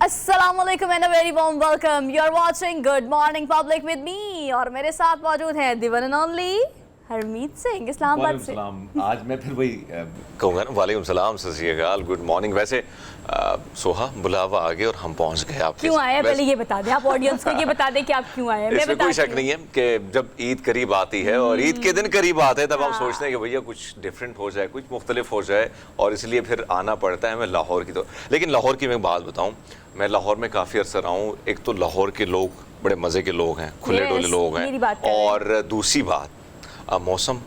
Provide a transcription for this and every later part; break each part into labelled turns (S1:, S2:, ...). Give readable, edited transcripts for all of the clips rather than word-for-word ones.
S1: अस्सलाम वालेकुम and a very warm welcome. You are watching good morning public with me और मेरे साथ मौजूद हैं the one and only Harmeet Singh Islamabad से।
S2: आज मैं फिर वही कहूँगा ना, वालेकुम सलाम, सत श्री अकाल, गुड मॉर्निंग। वैसे सोहा बुलावा आ गए और हम पहुँच गए। आप
S1: क्यों आए पहले ये बता दें, आप ऑडियंस को ये बता दें कि आप क्यों आए।
S2: इसमें कोई शक नहीं है कि जब ईद करीब आती है और ईद के दिन करीब आते हैं तब हम सोचते हैं कि भैया कुछ डिफरेंट हो जाए, कुछ मुख्तलिफ हो जाए, और इसलिए फिर आना पड़ता है हमें लाहौर की। तो लेकिन लाहौर की मैं बात बताऊँ, मैं लाहौर में काफ़ी अरसा रहा हूँ। एक तो लाहौर के लोग बड़े मज़े के लोग हैं, खुले डोले लोग हैं, और दूसरी बात मौसम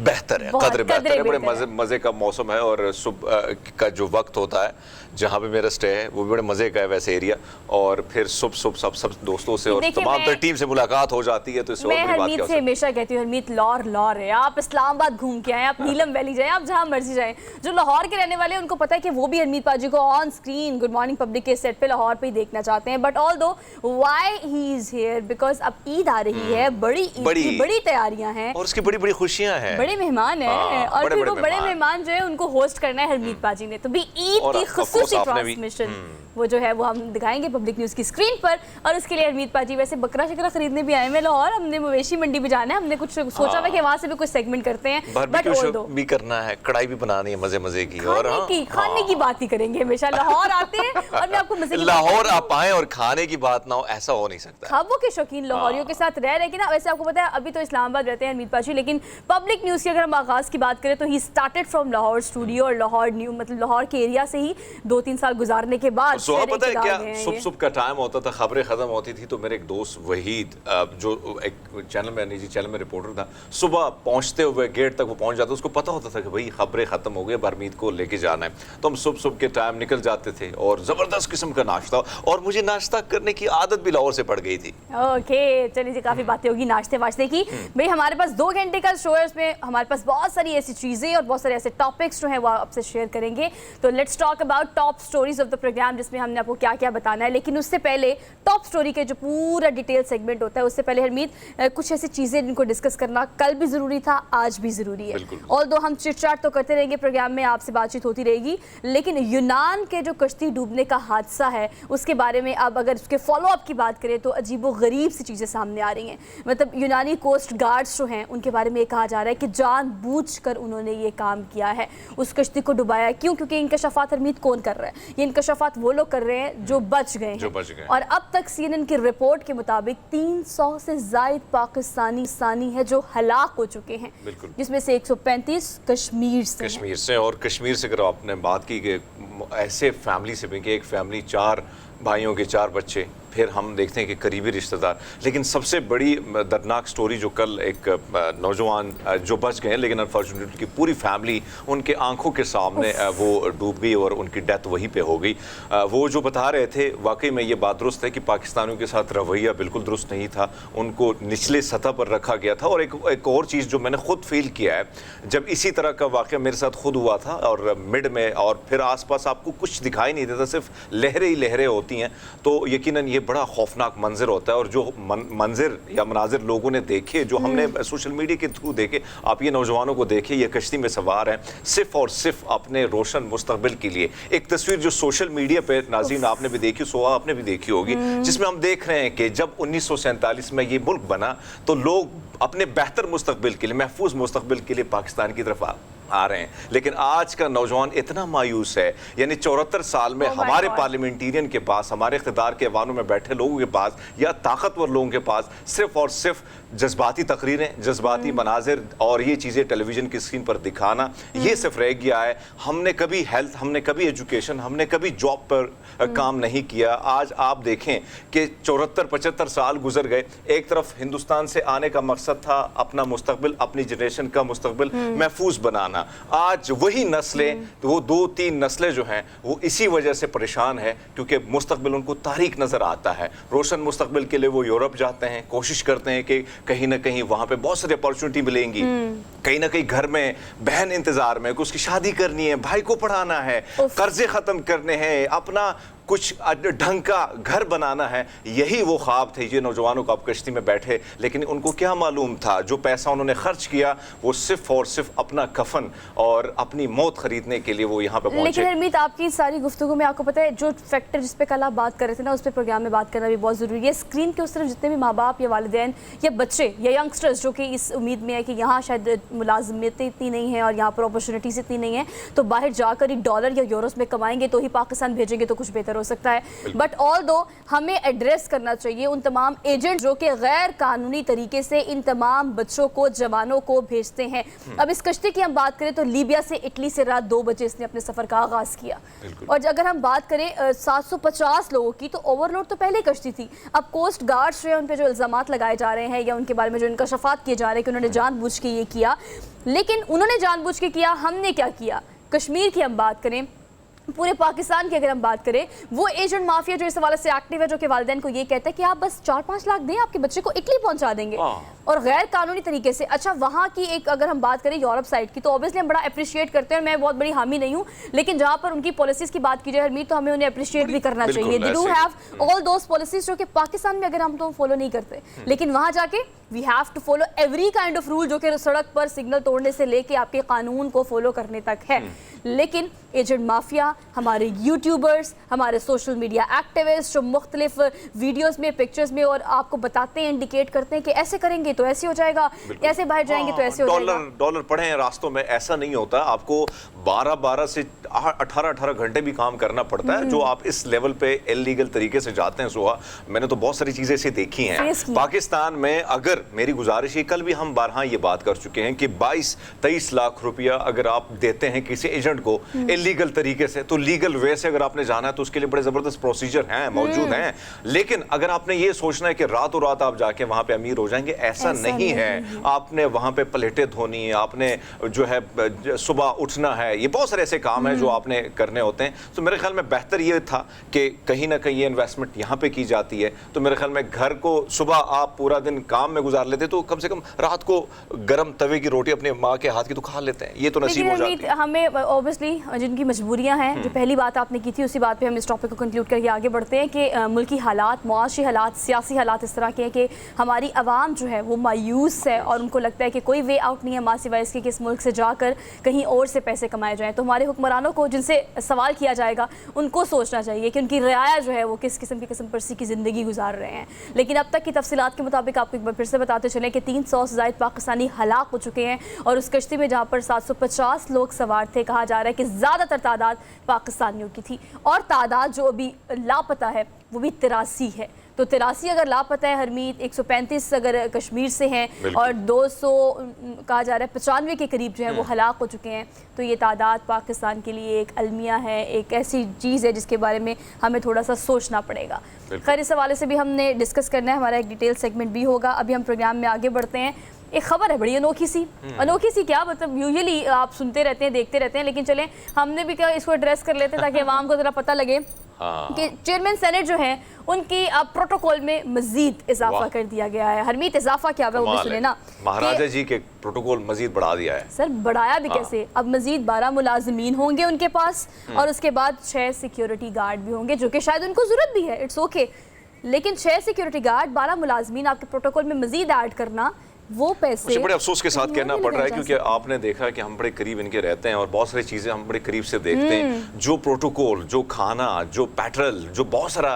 S2: बेहतर है, कदरे बेहतर है, बड़े मज़े का मौसम है। और सुबह का जो वक्त होता है जहाँ पे मेरा स्टे है वो भी बड़े मज़े का है वैसे एरिया, और फिर सुबह सब दोस्तों से और तमाम तर टीम से मुलाकात हो जाती है। तो इससे
S1: मैं हरमीत से हमेशा कहती हूँ, हरमीत लाहौर है, आप इस्लामाबाद घूम के आए, आप नीलम वैली जाएं, आप जहाँ मर्जी जाएं। जो लाहौर के रहने वाले हैं उनको पता है कि वो भी हरमीत पाजी को on screen good morning public के सेट पे लाहौर पे ही देखना चाहते हैं। बट ऑल दो why he is here, because अब ईद आ रही है, बड़ी तैयारियां हैं और
S2: उसकी बड़ी खुशियां हैं,
S1: बड़े मेहमान हैं, और फिर वो बड़े मेहमान जो है उनको होस्ट करना है हरमीत पाजी ने। तो भी ईद की खुसूसी ट्रांसमिशन वो जो है वो हम दिखाएंगे पब्लिक न्यूज़ की स्क्रीन पर। और उसके लिए हरमीत पाजी वैसे बकरा शकरा खरीदने भी आए हैं लाहौर, हमने मवेशी मंडी भी जाना है, हमने कुछ सोचा था कि वहाँ से भी कुछ सेगमेंट करते हैं, बट
S2: भी करना है, कढ़ाई भी बनानी है मजे की, और
S1: खाने की बात ही करेंगे हमेशा। लाहौर आते हैं और मैं आपको मजे की
S2: लाहौर आप आए और खाने की बात ना हो, ऐसा हो नहीं सकता।
S1: खाबों के शौकीन लाहौरियों के साथ रह रहे कि ना। वैसे आपको पता है अभी तो इस्लामाबाद रहते हैं हरमीत पाजी, लेकिन पब्लिक न्यूज़ की अगर हम आगाज़ की बात करें तो he started from Lahore studio, और लाहौर मतलब लाहौर के एरिया से ही 2-3 साल गुजारने के बाद
S2: पता है क्या, सुबह का टाइम होता था, खबरें खत्म होती थी, तो मेरे एक दोस्त वहीद जो एक चैनल में, निजी चैनल में रिपोर्टर था, सुबह पहुंचते हुए गेट तक वो पहुंच जाता, उसको पता होता था कि भाई खबरें खत्म हो गई, हरमीत को लेके जाना है। तो हम सुबह के टाइम निकल जाते थे और जबरदस्त किस्म का नाश्ता, और मुझे नाश्ता करने की आदत भी लाहौर से पड़ गई थी।
S1: ओके चलिए जी, काफी बातें होगी नाश्ते वाश्ते की। भाई हमारे पास 2 घंटे का शो है, उसमें हमारे पास बहुत सारी ऐसी चीजें और बहुत सारे ऐसे टॉपिक्स जो है वो आपसे शेयर करेंगे। तो let's talk about top stories of the programme, जिसमें हमने आपको क्या क्या बताना है। लेकिन उससे पहले टॉप स्टोरी के जो पूरा डिटेल सेगमेंट होता है, उससे पहले हरमीत कुछ ऐसी चीजें जिनको डिस्कस करना कल भी जरूरी था, आज भी जरूरी है। और दो हम चिट चाट तो करते रहेंगे प्रोग्राम में, आपसे बातचीत होती रहेगी, लेकिन यूनान के जो कश्ती डूबने का हादसा है उसके बारे में अब अगर उसके फॉलो अप की बात करें तो अजीबो गरीब सी चीजें सामने आ रही हैं। मतलब यूनानी कोस्ट गार्ड्स जो हैं उनके बारे में कहा जा रहा है कि जानबूझकर उन्होंने ये काम किया है, उस कश्ती को डुबाया। क्यों? क्योंकि इंकशाफात हरमीत कौन कर रहा है? ये इंकशाफात वो लोग कर रहे हैं जो बच गए हैं। और अब तक सीएनएन की रिपोर्ट के मुताबिक 300 से ज़ायद पाकिस्तानी है जो हलाक हो चुके हैं, जिसमें से 135 कश्मीर से।
S2: और कश्मीर से अगर आपने बात की कि ऐसे फैमिली से भी कि एक फैमिली 4 भाइयों के 4 बच्चे, फिर हम देखते हैं कि करीबी रिश्तेदार। लेकिन सबसे बड़ी दर्दनाक स्टोरी जो कल एक नौजवान जो बच गए, लेकिन अनफॉर्चुनेटली की पूरी फैमिली उनके आंखों के सामने वो डूब गई और उनकी डेथ वहीं पे हो गई। वो जो बता रहे थे, वाकई में ये बात दुरुस्त है कि पाकिस्तानियों के साथ रवैया बिल्कुल दुरुस्त नहीं था, उनको निचले सतह पर रखा गया था। और एक और चीज़ जो मैंने खुद फील किया है, जब इसी तरह का वाक़या मेरे साथ खुद हुआ था और मिड में, और फिर आसपास आपको कुछ दिखाई नहीं देता, सिर्फ लहरें ही लहरें होती हैं, तो यकीनन ये बड़ा खौफनाक मंजर होता है। और जो मंजर या मनाजिर लोगों ने देखे, जो हमने सोशल मीडिया के थ्रू देखे, आप ये नौजवानों को देखे, ये कश्ती में सवार हैं सिर्फ और सिर्फ अपने रोशन मुस्तकबिल के लिए। एक तस्वीर जो सोशल मीडिया पे नाज़रीन आपने भी देखी, सोहा आपने भी देखी होगी, जिसमें हम देख रहे हैं कि जब 1947 में ये मुल्क बना तो लोग अपने बेहतर मुस्तकबिल के लिए, महफूज मुस्तकबिल के लिए पाकिस्तान की तरफ आ रहे हैं। लेकिन आज का नौजवान इतना मायूस है, यानी 74 साल में हमारे पार्लियामेंटेरियन के पास, हमारे इख्तिदार के ऐवानों में बैठे लोगों के पास या ताकतवर लोगों के पास सिर्फ और सिर्फ जज्बाती तकरीरें, जज्बाती मनाजिर और ये चीज़ें टेलीविज़न की स्क्रीन पर दिखाना, ये सिर्फ रह गया है। हमने कभी हेल्थ, हमने कभी एजुकेशन, हमने कभी जॉब पर काम नहीं किया। आज आप देखें कि 74-75 साल गुजर गए। एक तरफ हिंदुस्तान से आने का मकसद था अपना मुस्तकबिल, अपनी जनरेशन का मुस्तकबिल महफूज बनाना। आज वही नस्लें, वो 2-3 नस्लें जो हैं वो इसी वजह से परेशान है, क्योंकि मुस्तकबिल उनको तारीक नजर आता है। रोशन मुस्तकबिल के लिए वो यूरोप जाते हैं, कोशिश करते हैं कि कहीं ना कहीं वहां पे बहुत सारी अपॉर्चुनिटी मिलेंगी, कहीं ना कहीं घर में बहन इंतजार में, उसकी शादी करनी है, भाई को पढ़ाना है, कर्जे खत्म करने हैं, अपना कुछ ढंग का घर बनाना है, यही वो ख्वाब थे ये नौजवानों को। आप कश्ती में बैठे, लेकिन उनको क्या मालूम था जो पैसा उन्होंने खर्च किया वो सिर्फ और सिर्फ अपना कफन और अपनी मौत खरीदने के लिए वो यहाँ पे पहुंचे।
S1: लेकिन हरमीत, आपकी सारी गुफ्तगू में आपको पता है जो फैक्टर जिस पे कल आप बात कर रहे थे ना, उस पर प्रोग्राम में बात करना भी बहुत ज़रूरी है। स्क्रीन के उस तरफ जितने भी माँ बाप या वालिदैन या बच्चे या यंगस्टर्स जो कि इस उम्मीद में है कि यहाँ शायद मुलाजमतें इतनी नहीं हैं और यहाँ पर अपॉर्चुनिटीज़ इतनी नहीं है, तो बाहर जाकर ही डॉलर या यूरोस में कमाएंगे तो ही पाकिस्तान भेजेंगे तो कुछ बेहतर हो सकता है। बट ऑल दो हमें एड्रेस करना चाहिए उन तमाम एजेंट जो कि गैर कानूनी तरीके से इन तमाम बच्चों को, जवानों को भेजते हैं। अब इस कश्ती की हम बात करें तो लीबिया से इटली से रात 2 बजे इसने अपने सफ़र का आगाज़ किया। और अगर हम बात करें 750 लोगों की, तो ओवरलोड तो पहले कश्ती थी। अब कोस्ट गार्ड्स जो है उन पर जो इल्ज़ामात लगाए जा रहे हैं या उनके बारे में जो इंकशाफात किए जा रहे हैं कि उन्होंने जानबूझ के ये किया, लेकिन उन्होंने जानबूझ के किया, हमने क्या किया? कश्मीर की हम बात करें, पूरे पाकिस्तान की अगर हम बात करें, वो एजेंट माफिया जो इस हवाले से एक्टिव है, जो कि वालिदैन को ये कहता है कि आप बस 4-5 लाख दें, आपके बच्चे को इटली पहुंचा देंगे और गैर कानूनी तरीके से। अच्छा, वहाँ की एक अगर हम बात करें यूरोप साइड की, तो ऑब्वियसली हम बड़ा अप्रिशिएट करते हैं और मैं बहुत बड़ी हामी नहीं हूँ, लेकिन जहाँ पर उनकी पॉलिसीज़ की बात की जाए हरमीत, तो हमें उन्हें अप्रिशिएट भी करना चाहिए। They do have all those policies जो कि पाकिस्तान में अगर हम तो फॉलो नहीं करते, लेकिन वहाँ जाके we have to follow every kind of rule जो कि सड़क पर सिग्नल तोड़ने से लेके आपके कानून को फॉलो करने तक है। लेकिन एजेंट माफिया, हमारे यूट्यूबर्स, हमारे सोशल मीडिया एक्टिविस्ट जो मुख्तलिफ वीडियोस में, पिक्चर्स में और आपको बताते हैं, इंडिकेट करते हैं कि ऐसे करेंगे तो ऐसे हो जाएगा, ऐसे बाहर जाएंगे तो ऐसे हो जाएगा।
S2: डॉलर पड़े हैं रास्तों में, ऐसा नहीं होता। आपको 12 से 18 घंटे भी काम करना पड़ता है जो आप इस लेवल पे इलीगल तरीके से जाते हैं। सुहा, मैंने तो बहुत सारी चीजें ऐसी देखी हैं पाकिस्तान में। अगर मेरी गुजारिश है, कल भी हम बारहा ये बात कर चुके हैं कि 22-23 लाख रुपया अगर आप देते हैं किसी एजेंट को इलीगल तरीके से, तो लीगल वे से अगर आपने जाना है तो उसके लिए बड़े जबरदस्त प्रोसीजर हैं, मौजूद हैं। लेकिन अगर आपने ये सोचना है कि रातों रात आप जाके वहां पे अमीर हो जाएंगे, ऐसा नहीं है। आपने वहां पे प्लेटें धोनी है, आपने जो है सुबह उठना है, ये बहुत सारे ऐसे काम है जो आपने करने होते हैं। तो मेरे ख्याल में बेहतर ये था कि कहीं ना कहीं ये इन्वेस्टमेंट यहाँ पे की जाती है। तो मेरे ख्याल में घर को सुबह आप पूरा दिन काम में गुजार लेते तो कम से कम रात को गर्म तवे की रोटी अपने माँ के हाथ की तो खा लेते हैं, ये तो नसीब हो जाती है।
S1: हमें ऑब्वियसली जिनकी मजबूरियां हैं, जो पहली बात आपने की थी उसी बात पे हम इस टॉपिक को कंक्लूड करके आगे बढ़ते हैं कि मुल्की हालात, मुआशी हालात, सियासी हालात इस तरह के हैं कि हमारी आवाम जो है वो मायूस है और उनको लगता है कि कोई वे आउट नहीं है माँ सिवाय इसके कि इस मुल्क से जाकर कहीं और से पैसे कमाए जाएँ। तो हमारे हुक्मरानों को जिनसे सवाल किया जाएगा उनको सोचना चाहिए कि उनकी रियाया जो है वो किस किस्म की किस्म परसी की ज़िंदगी गुजार रहे हैं। लेकिन अब तक की तफसीलात के मुताबिक आपको एक बार फिर से बताते चलें कि 300 से ज़ायद पाकिस्तानी हलाक हो चुके हैं और उस कश्ती में जहाँ पर 750 लोग सवार थे, कहा जा रहा है कि ज़्यादातर तादाद पाकिस्तानियों की थी और तादाद जो अभी लापता है वो भी 83 है। तो 83 अगर लापता है हरमीत, 135 अगर कश्मीर से हैं और 200 कहा जा रहा है 95 के करीब जो है वो हलाक हो चुके हैं। तो ये तादाद पाकिस्तान के लिए एक अलमिया है, एक ऐसी चीज़ है जिसके बारे में हमें थोड़ा सा सोचना पड़ेगा। खैर, इस हवाले से भी हमने डिस्कस करना है, हमारा एक डिटेल सेगमेंट भी होगा। अभी हम प्रोग्राम में आगे बढ़ते हैं। एक खबर है बड़ी अनोखी सी क्या, मतलब यूजुअली आप सुनते रहते हैं, देखते रहते हैं, लेकिन चलें हमने भी क्या इसको एड्रेस कर लेते हैं ताकि आवाम को ज़रा पता लगे कि चेयरमैन सेनेट जो हैं उनकी अब प्रोटोकॉल में मजीद इजाफा कर दिया गया है। हरमीत, इजाफा क्या है वो भी सुने ना,
S2: महाराजा जी के प्रोटोकॉल मजीद बढ़ा दिया है।
S1: सर बढ़ाया भी कैसे? अब मजीद 12 मुलाजमीन होंगे उनके पास और उसके बाद 6 सिक्योरिटी गार्ड भी होंगे जो कि शायद उनको जरूरत भी है, इट्स ओके। लेकिन 6 सिक्योरिटी गार्ड, 12 मुलाजमीन आपके प्रोटोकॉल में मजीद ऐड करना, वो पैसे
S2: मुझे बड़े अफसोस के साथ कहना पड़ रहा है क्योंकि आपने देखा कि हम बड़े करीब इनके रहते हैं और बहुत सारी चीज़ें हम बड़े करीब से देखते हैं। जो प्रोटोकॉल, जो खाना, जो पेट्रोल, जो बहुत सारा,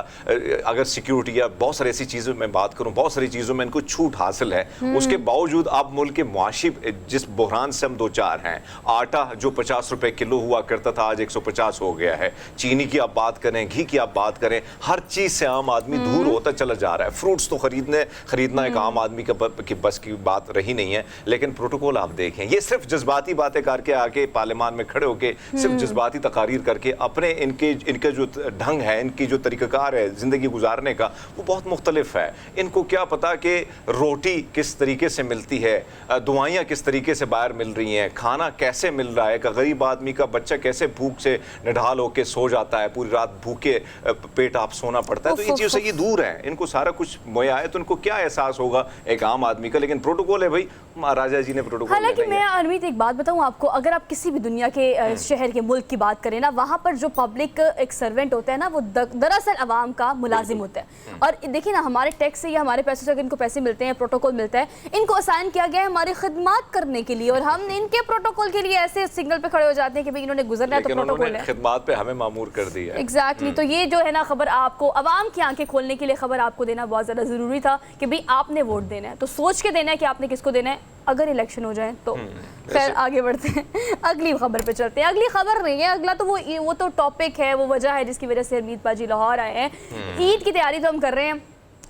S2: अगर सिक्योरिटी या बहुत सारी ऐसी चीज़ों में बात करूं, बहुत सारी चीज़ों में इनको छूट हासिल है। उसके बावजूद आप मुल्क के मुआशी जिस बहरान से हम दो चार हैं, आटा जो 50 रुपए किलो हुआ करता था आज 150 हो गया है, चीनी की आप बात करें, घी की आप बात करें, हर चीज़ से आम आदमी दूर होता चला जा रहा है। फ्रूट्स तो खरीदना एक आम आदमी की बस की बात रही नहीं है। लेकिन प्रोटोकॉल आप देखें, ये सिर्फ जज्बाती बातें करके आके पार्लियामान में खड़े होके सिर्फ जज्बाती तकारीर करके अपने इनके जो ढंग है, इनकी जो तरीक़ाकार है ज़िंदगी गुजारने का, वो बहुत मुख्तलिफ है। इनको क्या पता कि रोटी किस तरीके से मिलती है, दुआइयाँ किस तरीके से बाहर मिल रही हैं, खाना कैसे मिल रहा है, कि गरीब आदमी का बच्चा कैसे भूख से निढाल होकर सो जाता है, पूरी रात भूखे पेट आप सोना पड़ता है। तो इन चीज़ों से ये दूर है, इनको सारा कुछ मुहैया है, तो उनको क्या एहसास होगा एक आम आदमी का। लेकिन प्रोटोकॉल है भाई, महाराजा जी ने प्रोटोकॉल
S1: हालांकि मैं अरमीत एक बात बताऊं आपको, अगर आप किसी भी दुनिया के शहर के मुल्क की बात करें ना, वहाँ पर जो पब्लिक एक सर्वेंट होता है ना, वो दरअसल अवाम का मुलाजिम होता है। और देखिए ना, हमारे टैक्स से या हमारे पैसों से अगर इनको पैसे मिलते हैं, प्रोटोकॉल मिलता है, इनको असाइन किया गया है हमारी खिदमत करने के लिए, और हम इनके प्रोटोकॉल के लिए ऐसे सिग्नल पे खड़े हो जाते हैं कि भाई इन्होंने गुजरना है तो प्रोटोकॉल है।
S2: खिदमत पे हमें मामूर कर दिया है।
S1: एग्जैक्टली। तो ये जो है ना खबर, आपको अवाम की आंखें खोलने के लिए खबर आपको देना बहुत ज़्यादा ज़रूरी था कि भाई आपने वोट देना है, तो सोच के देना है कि आपने किसको देना है। अगर इलेक्शन हो जाए तो खैर आगे बढ़ते हैं, अगली खबर पे चलते हैं। अगली खबर नहीं है, अगला तो वो तो टॉपिक है, वो वजह है जिसकी वजह से हरमीत बाजी लाहौर आए हैं। ईद की तैयारी तो हम कर रहे हैं,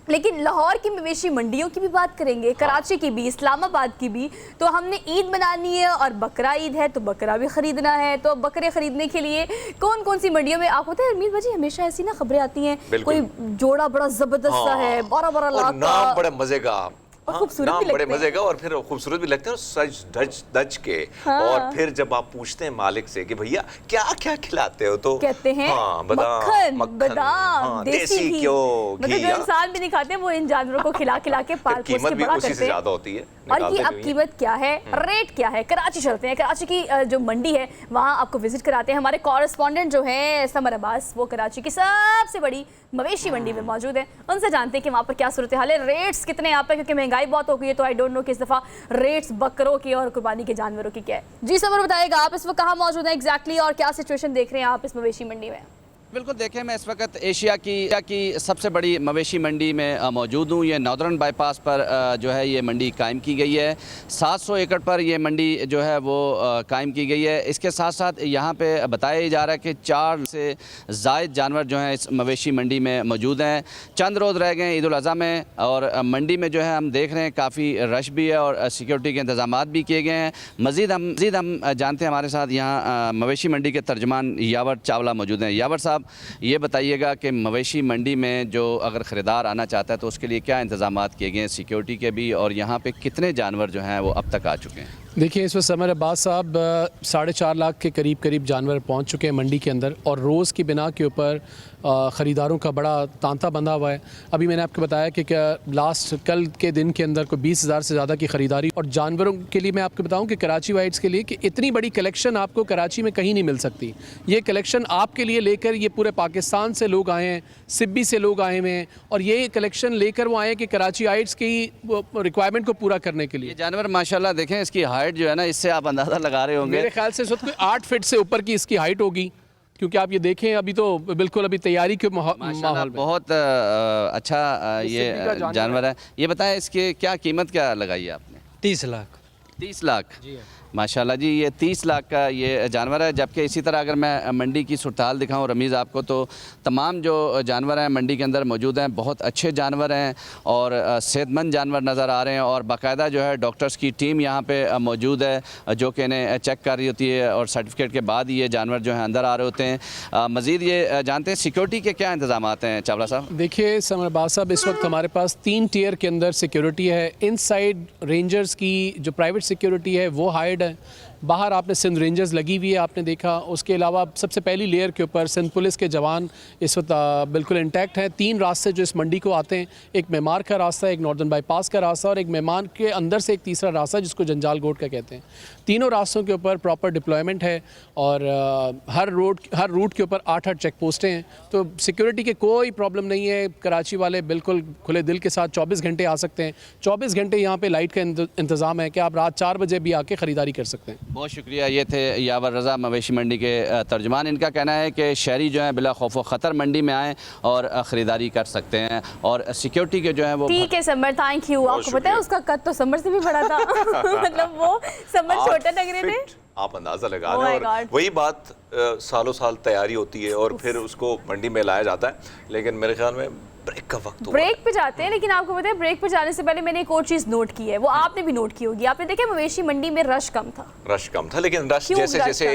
S1: लेकिन लाहौर की मवेशी मंडियों की भी बात करेंगे, कराची की भी, इस्लामाबाद की भी। तो हमने ईद मनानी है और बकरा ईद है, तो बकरा भी ख़रीदना है। तो बकरे ख़रीदने के लिए कौन कौन सी मंडियों में आप होते हैं हरमीत भाजी? हमेशा ऐसी ना खबरें आती हैं, कोई जोड़ा बड़ा ज़बरदस्त सा है, 12-12 लाख का,
S2: नाम बड़ा मजे का,
S1: खूबसूरत भी
S2: बड़े
S1: लगते
S2: मजे का, और फिर खूबसूरत भी लगते हैं, और सज धज के। और फिर जब आप पूछते हैं मालिक से कि भैया क्या क्या खिलाते हो, तो
S1: कहते हैं बादाम, देसी घी, मतलब जो इंसान भी नहीं खाते वो इन जानवरों को खिला खिला के पाल पोस के
S2: कीमत भी
S1: बड़ा
S2: उसी
S1: करते
S2: से
S1: हैं।
S2: ज्यादा होती है।
S1: और ये अब कीमत क्या है, रेट क्या है? कराची चलते हैं, कराची की जो मंडी है वहाँ आपको विजिट कराते हैं। हमारे कॉरेस्पॉन्डेंट जो है समर अब्बास, वो कराची की सबसे बड़ी मवेशी मंडी में मौजूद है। उनसे जानते हैं कि वहाँ पर क्या सूरत हाल है, रेट्स कितने यहाँ पे, क्योंकि महंगाई बहुत हो गई है। तो आई डोंट नो कि इस दफ़ा रेट्स बकरों के और कुर्बानी के जानवरों की क्या है। जी समर बताइएगा, आप इस वक्त कहाँ मौजूद हैं एग्जैक्टली, और क्या सिचुएशन देख रहे हैं आप इस मवेशी मंडी में?
S3: बिल्कुल, देखें मैं इस वक्त एशिया की सबसे बड़ी मवेशी मंडी में मौजूद हूँ। ये नॉर्दर्न बाईपास पर जो है ये मंडी कायम की गई है। 700 एकड़ पर ये मंडी जो है वो कायम की गई है। इसके साथ साथ यहाँ पे बताया जा रहा है कि 4 से ज़ायद जानवर जो हैं इस मवेशी मंडी में मौजूद हैं। चंद रोज़ रह गए ईद उल अज़हा में, और मंडी में जो है हम देख रहे हैं काफ़ी रश भी है और सिक्योरिटी के इंतज़ामात भी किए गए हैं। मज़ीद हम जानते हैं, हमारे साथ यहाँ मवेशी मंडी के तर्जमान यावर चावला मौजूद हैं। यावर साहब, ये बताइएगा कि मवेशी मंडी में जो अगर ख़रीदार आना चाहता है तो उसके लिए क्या इंतज़ामात किए गए हैं सिक्योरिटी के भी, और यहाँ पे कितने जानवर जो हैं वो अब तक आ चुके हैं?
S4: देखिए, इस वक्त समर अब्बास साहब 4.5 लाख के करीब जानवर पहुँच चुके हैं मंडी के अंदर, और रोज़ की बिना के ऊपर ख़रीदारों का बड़ा तांता बंधा हुआ है। अभी मैंने आपको बताया कि कल के दिन के अंदर कोई 20,000 से ज़्यादा की ख़रीदारी। और जानवरों के लिए मैं आपको बताऊं कि कराची वाइट्स के लिए कि इतनी बड़ी कलेक्शन आपको कराची में कहीं नहीं मिल सकती। ये कलेक्शन आपके लिए लेकर ये पूरे पाकिस्तान से लोग आए हैं, सिब्बी से लोग आए हुए हैं, और ये कलेक्शन लेकर वो आए हैं कि कराची वाइट्स की रिक्वायरमेंट को पूरा करने के लिए।
S3: ये जानवर माशाल्लाह देखें, इसकी हाइट जो है ना, इससे आप अंदाज़ा लगा रहे होंगे,
S4: मेरे ख्याल से इस वक्त कोई 8 फीट से ऊपर की इसकी हाइट होगी, क्योंकि आप ये देखें अभी तो बिल्कुल अभी तैयारी के माहौल में
S3: बहुत अच्छा ये जानवर है। ये बताएं, इसकी क्या कीमत क्या लगाई है आपने?
S5: 30 लाख।
S3: 30 लाख माशाल्लाह जी, ये 30 लाख का ये जानवर है। जबकि इसी तरह अगर मैं मंडी की सूरत-हाल दिखाऊं रमीज़ आपको, तो तमाम जो जानवर हैं मंडी के अंदर मौजूद हैं बहुत अच्छे जानवर हैं और सेहतमंद जानवर नज़र आ रहे हैं। और बाकायदा जो है डॉक्टर्स की टीम यहाँ पे मौजूद है जो कि इन्हें चेक कर रही होती है, और सर्टिफिकेट के बाद ये जानवर जो है अंदर आ रहे होते हैं। मज़ीद ये जानते हैं सिक्योरिटी के क्या इंतज़ाम हैं चावला साहब?
S4: देखिए समर अब्बास साहब, इस वक्त हमारे पास 3 टियर के अंदर सिक्योरिटी है। इनसाइड रेंजर्स की जो प्राइवेट सिक्योरिटी है वो हायर्ड है, बाहर आपने सिंध रेंजर्स लगी हुई है, आपने देखा। उसके अलावा सबसे पहली लेयर के ऊपर सिंध पुलिस के जवान इस वक्त बिल्कुल इंटैक्ट हैं। 3 रास्ते जो इस मंडी को आते हैं, एक मेमार का रास्ता, एक नॉर्दर्न बाईपास का रास्ता, और एक मेमार के अंदर से एक तीसरा रास्ता जिसको जंजाल गोट का कहते हैं। तीनों रास्तों के ऊपर प्रॉपर डिप्लॉयमेंट है, और हर रूट के ऊपर 8-8 चेक पोस्टें हैं। तो सिक्योरिटी के कोई प्रॉब्लम नहीं है। कराची वाले बिल्कुल खुले दिल के साथ 24 घंटे आ सकते हैं। 24 घंटे यहाँ पे लाइट का इंतज़ाम है कि आप रात 4 बजे भी आके ख़रीदारी कर सकते हैं।
S3: बहुत शुक्रिया। ये थे यावर रज़ा मवेशी मंडी के तर्जमान। इनका कहना है कि शहरी जो है बिला खौफ व ख़तर मंडी में आएँ और ख़रीदारी कर सकते हैं, और सिक्योरिटी के जो है वो।
S1: ठीक है समर, थैंक यू। आपको पता है उसका कद तो समर से भी बड़ा था मतलब वो समर छोटा लग रहे थे,
S2: आप अंदाज़ा लगा रहे हैं। और वही बात सालों साल तैयारी होती है और फिर उसको मंडी में लाया जाता है, लेकिन मेरे ख्याल में ब्रेक का वक्त हो,
S1: ब्रेक पे जाते हैं। लेकिन आपको पता है ब्रेक पे जाने से पहले मैंने एक और चीज़ नोट की है, वो आपने भी नोट की होगी। आपने देखा मवेशी मंडी में रश कम था,
S2: लेकिन रश जैसे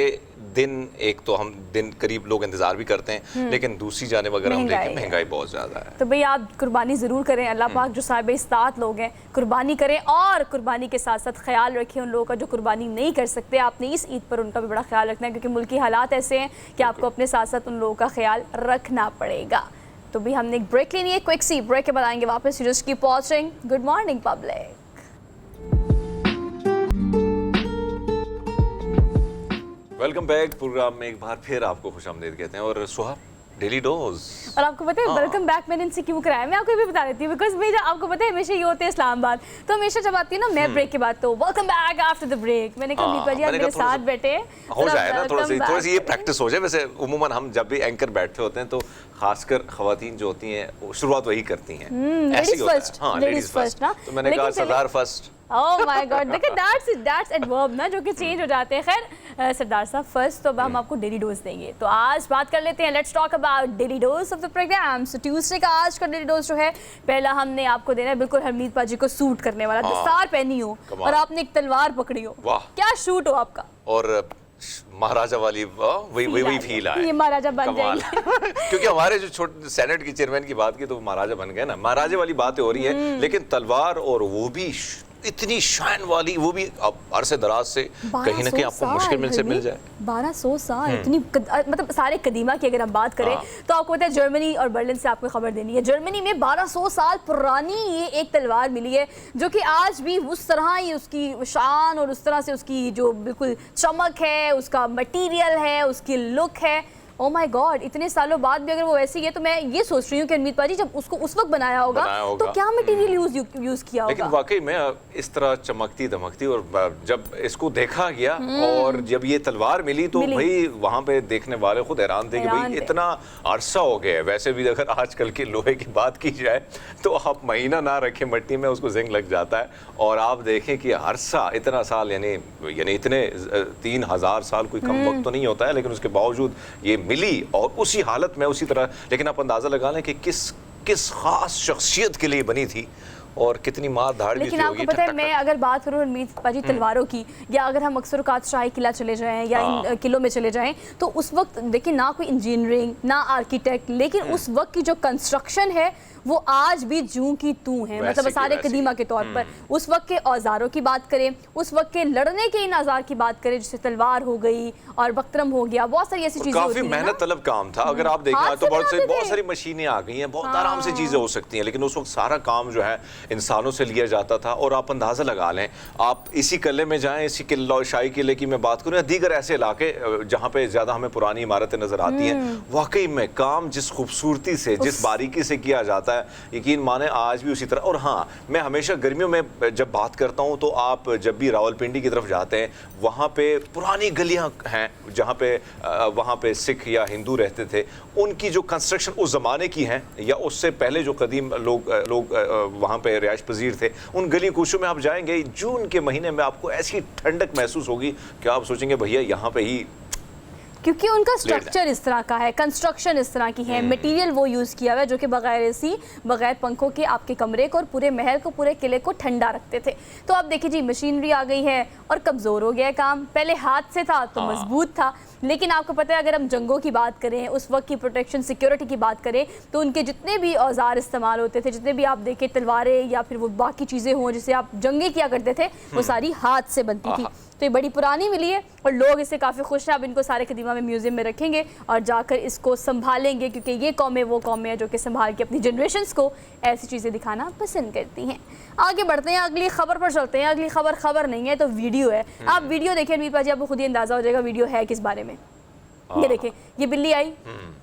S2: दिन, एक तो हम दिन करीब लोग इंतजार भी करते हैं, लेकिन दूसरी जानिब अगर हम देखें महंगाई बहुत ज़्यादा है।
S1: तो भाई आप कुर्बानी ज़रूर करें। अल्लाह पाक जो साहिब इस्तात लोग हैं कुर्बानी करें, और कुर्बानी के साथ साथ ख्याल रखें उन लोगों का जो कुर्बानी नहीं कर सकते। आपने इस ईद पर उनका भी बड़ा ख्याल रखना है, क्योंकि मुल्क की हालात ऐसे हैं कि आपको अपने साथ साथ उन लोगों का ख्याल रखना पड़ेगा। तो भी हमने एक ब्रेक लेनी है, क्विक सी ब्रेक के बाद आएंगे वापस। You just keep watching good morning public.
S2: Welcome back programme में एक बार फिर आपको खुशामदीद कहते हैं। और सुहा, डेली डोज।
S1: और आपको पता है वेलकम बैक मैंने इनसे क्यों कराया, मैं आपको ये भी बता देती हूँ, बिकॉज मेरा आपको पता है हमेशा ये होते हैं इस्लामाबाद, तो हमेशा जब आती है ना मैं ब्रेक के बाद तो welcome back after the break, मैंने कहा मीत भाई यार मेरे साथ बैठे
S2: हो जाए ना, थोड़ा सी ये प्रैक्टिस हो जाए। वैसे उमूमन हम जब भी एंकर बैठते होते हैं तो खासकर खवातीन जो होती हैं वो शुरुआत वही करती हैं, ऐसे ही होता है। हाँ, लेडीज फर्स्ट ना, तो मैंने कहा सरदार फर्स्ट।
S1: ओह माय गॉड, देखिए दैट्स एडवर्ब ना जो कि चेंज हो जाते हैं। खैर सरदार साहब फर्स्ट, तो अब हम आपको डेली डोज देंगे। तो आज बात कर लेते हैं, let's talk about daily dose of the programme. So Tuesday का आज का डेली डोज जो है, पहला हमने आपको देना है बिल्कुल हरमीत पाजी को सूट करने वाला, दस्तार पहनी हो और आपने एक तलवार पकड़ी हो, क्या शूट हो आपका,
S2: और महाराजा वाली वही फील आया,
S1: ये महाराजा बन जाएंगे।
S2: क्योंकि हमारे जो छोटे सेनेट की चेयरमैन की बात की तो महाराजा बन गए ना, महाराजे वाली बातें हो रही है, लेकिन तलवार और वो भी इतनी शान वाली, वो भी अब अरसे दराज से कहीं ना कहीं आपको मुश्किल में से मिल जाए।
S1: 1200 साल इतनी मतलब सारे कदीमा की अगर हम बात करें तो आपको पता है जर्मनी और बर्लिन से आपको खबर देनी है। जर्मनी में 1200 साल पुरानी ये एक तलवार मिली है जो कि आज भी उस तरह ही उसकी शान और उस तरह से उसकी जो बिल्कुल चमक है, उसका मटेरियल है, उसकी लुक है। ओ माय गॉड, इतने सालों बाद भी अगर वो वैसी है तो मैं ये सोच रही हूँ कि अनमीत पाजी जब उसको उस वक्त बनाया होगा तो क्या मटेरियल यूज किया होगा।
S2: लेकिन वाकई में इस तरह चमकती धमकती, और जब इसको देखा गया और जब ये तलवार मिली तो भाई वहाँ पे देखने वाले खुद हैरान थे कि भाई इतना अरसा हो गया है। वैसे भी अगर आजकल के लोहे की बात की जाए तो आप महीना ना रखें मिट्टी में उसको जिंक लग जाता है, और आप देखें कि अरसा इतना साल यानी इतने 3000 साल कोई कम वक्त तो नहीं होता है, लेकिन उसके बावजूद ये मिली और उसी हालत में उसी तरह। लेकिन आप अंदाजा लगा लें कि किस खास शख्सियत के लिए बनी थी और कितनी मार धाड़ भी थी।
S1: लेकिन आपको पता है मैं अगर बात करूँ हरमीत पाजी तलवारों की, या अगर हम अक्सर औकात शाही किला चले जाएं या इन किलों में चले जाएं तो उस वक्त देखिए ना कोई इंजीनियरिंग ना आर्किटेक्ट, लेकिन उस वक्त की जो कंस्ट्रक्शन है वो आज भी जूं की तू है, मतलब सारे कदीमा के तौर पर। उस वक्त के औजारों की बात करें, उस वक्त के लड़ने के इन औजार की बात करें, जैसे तलवार हो गई और बख्तरम हो गया, बहुत सारी ऐसी चीजें
S2: काफी मेहनत तलब काम था। अगर आप देखें तो बहुत सारी मशीनें आ गई हैं, बहुत आराम से चीजें हो सकती हैं, लेकिन उस वक्त सारा काम जो है इंसानों से लिया जाता था। और आप अंदाजा लगा लें, आप इसी किले में जाएं, इसी शाही किले की मैं बात करूं या दीगर ऐसे इलाके जहाँ पे ज्यादा हमें पुरानी इमारतें नजर आती हैं, वाकई में काम जिस खूबसूरती से जिस बारीकी से किया जाता है, यकीन माने आज भी उसी तरह। और हाँ, मैं हमेशा गर्मियों में जब बात करता हूँ तो आप जब भी रावलपिंडी की तरफ जाते हैं वहाँ पे पुरानी गलियाँ हैं जहाँ पे वहाँ पे सिख या हिंदू रहते थे, उनकी जो कंस्ट्रक्शन उस ज़माने की हैं या उससे पहले जो कदीम लोग वहाँ पे रिहाइश पजीर थे, उन गली कूचों में आप जाएंगे जून के महीने में आपको ऐसी ठंडक महसूस होगी कि आप सोचेंगे भैया यहाँ पे ही,
S1: क्योंकि उनका स्ट्रक्चर इस तरह का है, कंस्ट्रक्शन इस तरह की है, मटेरियल वो यूज़ किया हुआ है जो कि बगैर एसी बगैर पंखों के आपके कमरे को और पूरे महल को पूरे किले को ठंडा रखते थे। तो आप देखिए जी मशीनरी आ गई है और कमज़ोर हो गया है काम, पहले हाथ से था तो मजबूत था, लेकिन आपको पता है अगर हम जंगों की बात करें, उस वक्त की प्रोटेक्शन सिक्योरिटी की बात करें तो उनके जितने भी औजार इस्तेमाल होते थे, जितने भी आप देखें तलवारें या फिर वो बाकी चीज़ें हों जिसे आप जंगे किया करते थे, वो सारी हाथ से बनती थी। तो ये बड़ी पुरानी मिली है और लोग इससे काफ़ी खुश हैं। अब इनको सारे कदीमा में म्यूज़ियम में रखेंगे और जाकर इसको संभालेंगे, क्योंकि ये कौमें वो कौमें हैं जो कि संभाल के अपनी जनरेशंस को ऐसी चीज़ें दिखाना पसंद करती हैं। आगे बढ़ते हैं, अगली खबर पर चलते हैं। अगली खबर नहीं है तो वीडियो है। आप वीडियो देखिए अनमीत पाजी, आपको खुद ही अंदाज़ा हो जाएगा वीडियो है किस बारे में। ये देखें, ये बिल्ली आई,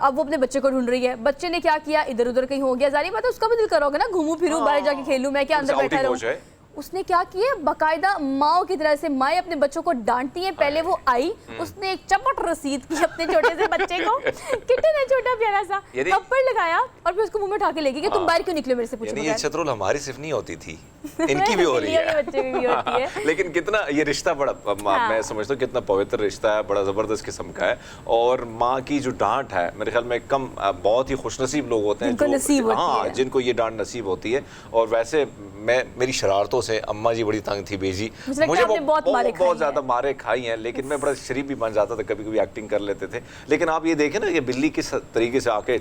S1: अब वो अपने बच्चे को ढूंढ रही है। बच्चे ने क्या किया, इधर उधर कहीं हो गया, जारी बात है उसका भी दिल करोगे ना घूमू फिरूं बाहर जाके खेलूं, मैं क्या अंदर बैठा रहूं। उसने क्या किया, बाकायदा माओ की तरह से माएँ अपने बच्चों को डांटती हैं। पहले वो आई, उसने एक चपट रसीद की अपने छोटे से बच्चे को, कितने ने छोटा प्यारा सा थप्पड़ लगाया और फिर उसको मुंह में उठा के ले गई कि तुम बाहर क्यों निकले मेरे से पूछो।
S2: ये शत्रुल हमारी सिर्फ नहीं होती थी, इनकी भी हो रही है,
S1: बच्चे भी होती है।
S2: लेकिन कितना ये रिश्ता बड़ा मैं समझता हूँ कितना पवित्र रिश्ता है, बड़ा ज़बरदस्त किस्म का है। और माँ की जो डांट है मेरे ख्याल में कम बहुत ही खुशनसीब लोग होते हैं जिनको ये डांट नसीब होती है। और वैसे मेरी शरारतों से अम्मा जी बड़ी तंग थी बेजी, मुझे बहुत ज्यादा मारे खाई हैं, लेकिन मैं बड़ा शरीफ भी बन जाता था, कभी कभी एक्टिंग कर लेते थे। लेकिन आप ये देखें ना, ये बिल्ली किस तरीके से आके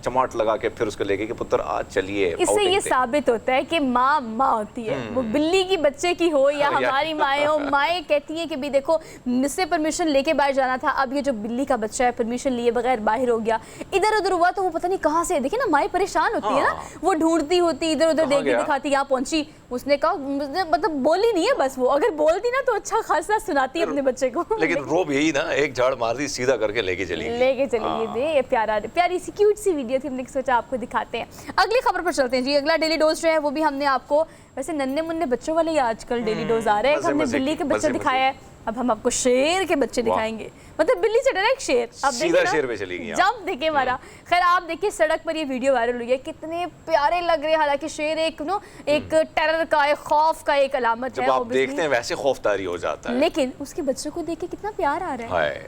S2: चमाट लगा के फिर उसको लेके कि पुत्र आज चलिए
S1: इससे
S2: outing
S1: ये
S2: पे।
S1: साबित होता है कि माँ माँ होती है, वो बिल्ली की बच्चे की हो या हमारी माएँ हो, माएँ कहती हैं कि भी देखो मुझसे परमिशन लेके बाहर जाना था, अब ये जो बिल्ली का बच्चा है परमिशन लिए बगैर बाहर हो गया, इधर उधर हुआ तो वो पता नहीं कहाँ से, देखिए ना माएँ परेशान होती है ना, वो ढूंढती होती इधर उधर
S2: कहाँ
S1: देखती
S2: गया?
S1: दिखाती, यहाँ पहुंची, उसने कहा मतलब बोली नहीं है बस, वो अगर बोलती ना तो अच्छा खासा सुनाती अपने बच्चे को।
S2: लेकिन रोब यही ना, एक झाड़ मार दी सीधा करके लेके चली गई।
S1: लेके चलिए दे, ये प्यारी सी क्यूट सी वीडियो थी, हमने सोचा आपको दिखाते हैं। अगली खबर पर चलते हैं जी। अगला डेली डोज जो है वो भी हमने आपको, वैसे नन्हे मुन्ने बच्चों वाले ही आजकल डेली डोज आ रहे हैं, हमने बिल्ली के बच्चे दिखाया है, अब हम आपको शेर के बच्चे दिखाएंगे, मतलब बिल्ली से डायरेक्ट शेर। अब
S2: सीधा शेर पे चली गई आप।
S1: जंप देखिए हमारा। खैर आप देखिए सड़क पर ये वीडियो वायरल हुई है, कितने प्यारे लग रहे हैं, हालांकि शेर एक एक टेरर का, एक खौफ का एक अलामत है,
S2: जब आप देखते हैं वैसे खौफदारी हो जाता है।
S1: लेकिन उसके बच्चों को देख के कितना प्यार आ रहा है।
S2: हाय,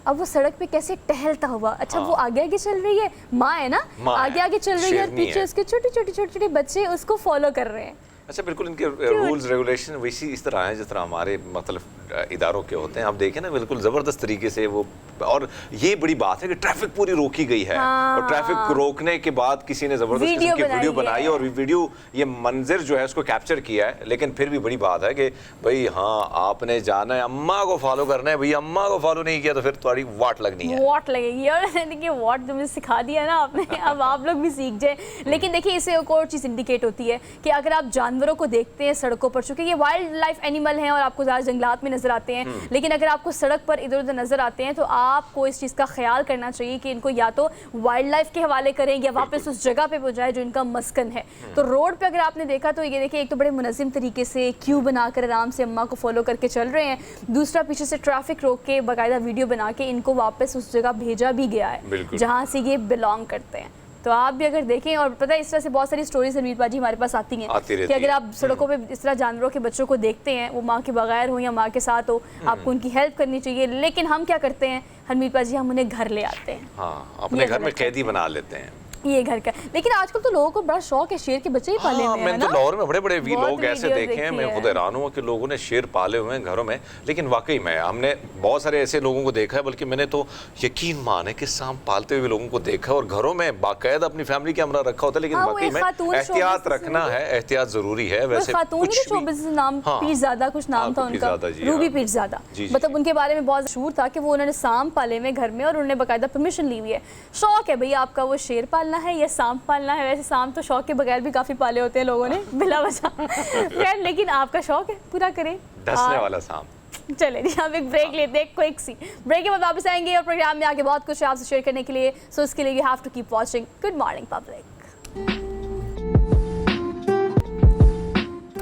S1: अब वो सड़क पे कैसे टहलता हुआ, अच्छा वो आगे आगे चल रही है, माँ है ना, आगे आगे चल रही है और पीछे उसके छोटे छोटे बच्चे उसको फॉलो कर रहे हैं।
S2: अच्छा बिल्कुल इनके रूल्स रेगुलेशन वैसी इस तरह हैं जिस तरह हमारे मतलब इदारों के होते हैं। आप देखें ना बिल्कुल ज़बरदस्त तरीके से वो, और ये बड़ी बात है कि ट्रैफिक पूरी रोकी गई है, और ट्रैफिक रोकने के बाद किसी ने ज़बरदस्त किस्म की वीडियो बनाई और वीडियो ये मंजर जो है उसको कैप्चर किया है। लेकिन फिर भी बड़ी बात है कि भाई हाँ आपने जाना है, अम्मा को फॉलो करना है, भाई अम्मा को फॉलो नहीं किया तो फिर तुम्हारी वाट लगनी है,
S1: वाट लगेगी। और देखिए वाट तुमने सिखा दिया ना आपने, अब आप लोग भी सीख जाए। लेकिन देखिए इससे एक और चीज़ इंडिकेट होती है कि अगर आप जानवरों को देखते हैं सड़कों पर, चूंकि ये वाइल्ड लाइफ एनिमल हैं और आपको ज़्यादा जंगलात में नजर आते हैं, लेकिन अगर आपको सड़क पर इधर उधर नजर आते हैं तो आपको इस चीज़ का ख्याल करना चाहिए कि इनको या तो वाइल्ड लाइफ के हवाले करें या वापस उस जगह पे पहुंचाए जो इनका मस्कन है। तो रोड पे अगर आपने देखा तो ये देखिए एक तो बड़े मुनज़्ज़म तरीके से क्यू बनाकर आराम से अम्मा को फॉलो करके चल रहे हैं, दूसरा पीछे से ट्रैफिक रोक के बाकायदा वीडियो बना के इनको वापस उस जगह भेजा भी गया है जहाँ से ये बिलोंग करते हैं। तो आप भी अगर देखें, और पता है इस तरह से बहुत सारी स्टोरीज हरमीत बाजी हमारे पास आती हैं कि अगर आप सड़कों पे इस तरह जानवरों के बच्चों को देखते हैं, वो माँ के बगैर हो या माँ के साथ हो, आपको उनकी हेल्प करनी चाहिए। लेकिन हम क्या करते हैं हरमीत बाजी, हम उन्हें घर ले आते हैं,
S2: हाँ अपने घर में कैदी बना लेते हैं
S1: ये घर का। लेकिन आजकल तो लोगों को बड़ा शौक है शेर के बच्चे ही पाले हुए हैं,
S2: मैंने तो लाहौर में बड़े बड़े भी
S1: बहुत
S2: लोग ऐसे
S1: वीडियोस
S2: देखे हैं,
S1: देखी
S2: मैं
S1: है।
S2: खुद हैरान हूँ कि लोगों ने शेर पाले हुए हैं घरों में। लेकिन वाकई में हमने बहुत सारे ऐसे लोगों को देखा है, बल्कि मैंने तो यकीन माने कि सांप पालते हुए लोगों को देखा और घरों में बाकायदा अपनी फैमिली कैमरा रखा होता है। लेकिन वाकई में एहतियात रखना है, एहतियात जरूरी है। वैसे कुछ भी
S1: नाम पीरज़ादा कुछ नाम था उनका, रूबी पीरज़ादा, मतलब उनके बारे में बहुत मशहूर था कि वो उन्होंने सांप पाले हुए घर में और उन्होंने बाकायदा परमिशन ली हुई है। शौक है भैया आपका वो शेर पालना है या सांप पालना है। वैसे सांप तो शौक के बगैर भी काफी पाले होते हैं लोगों ने बिला वजह खैर, लेकिन आपका शौक है पूरा करें,
S2: डसने वाला सांप।
S1: चले जी हम एक ब्रेक लेते हैं, क्विक सी ब्रेक के बाद वापस आएंगे और प्रोग्राम में आगे बहुत कुछ आपसे शेयर करने के लिए, सो इसके लिए you have to keep watching. Good morning public,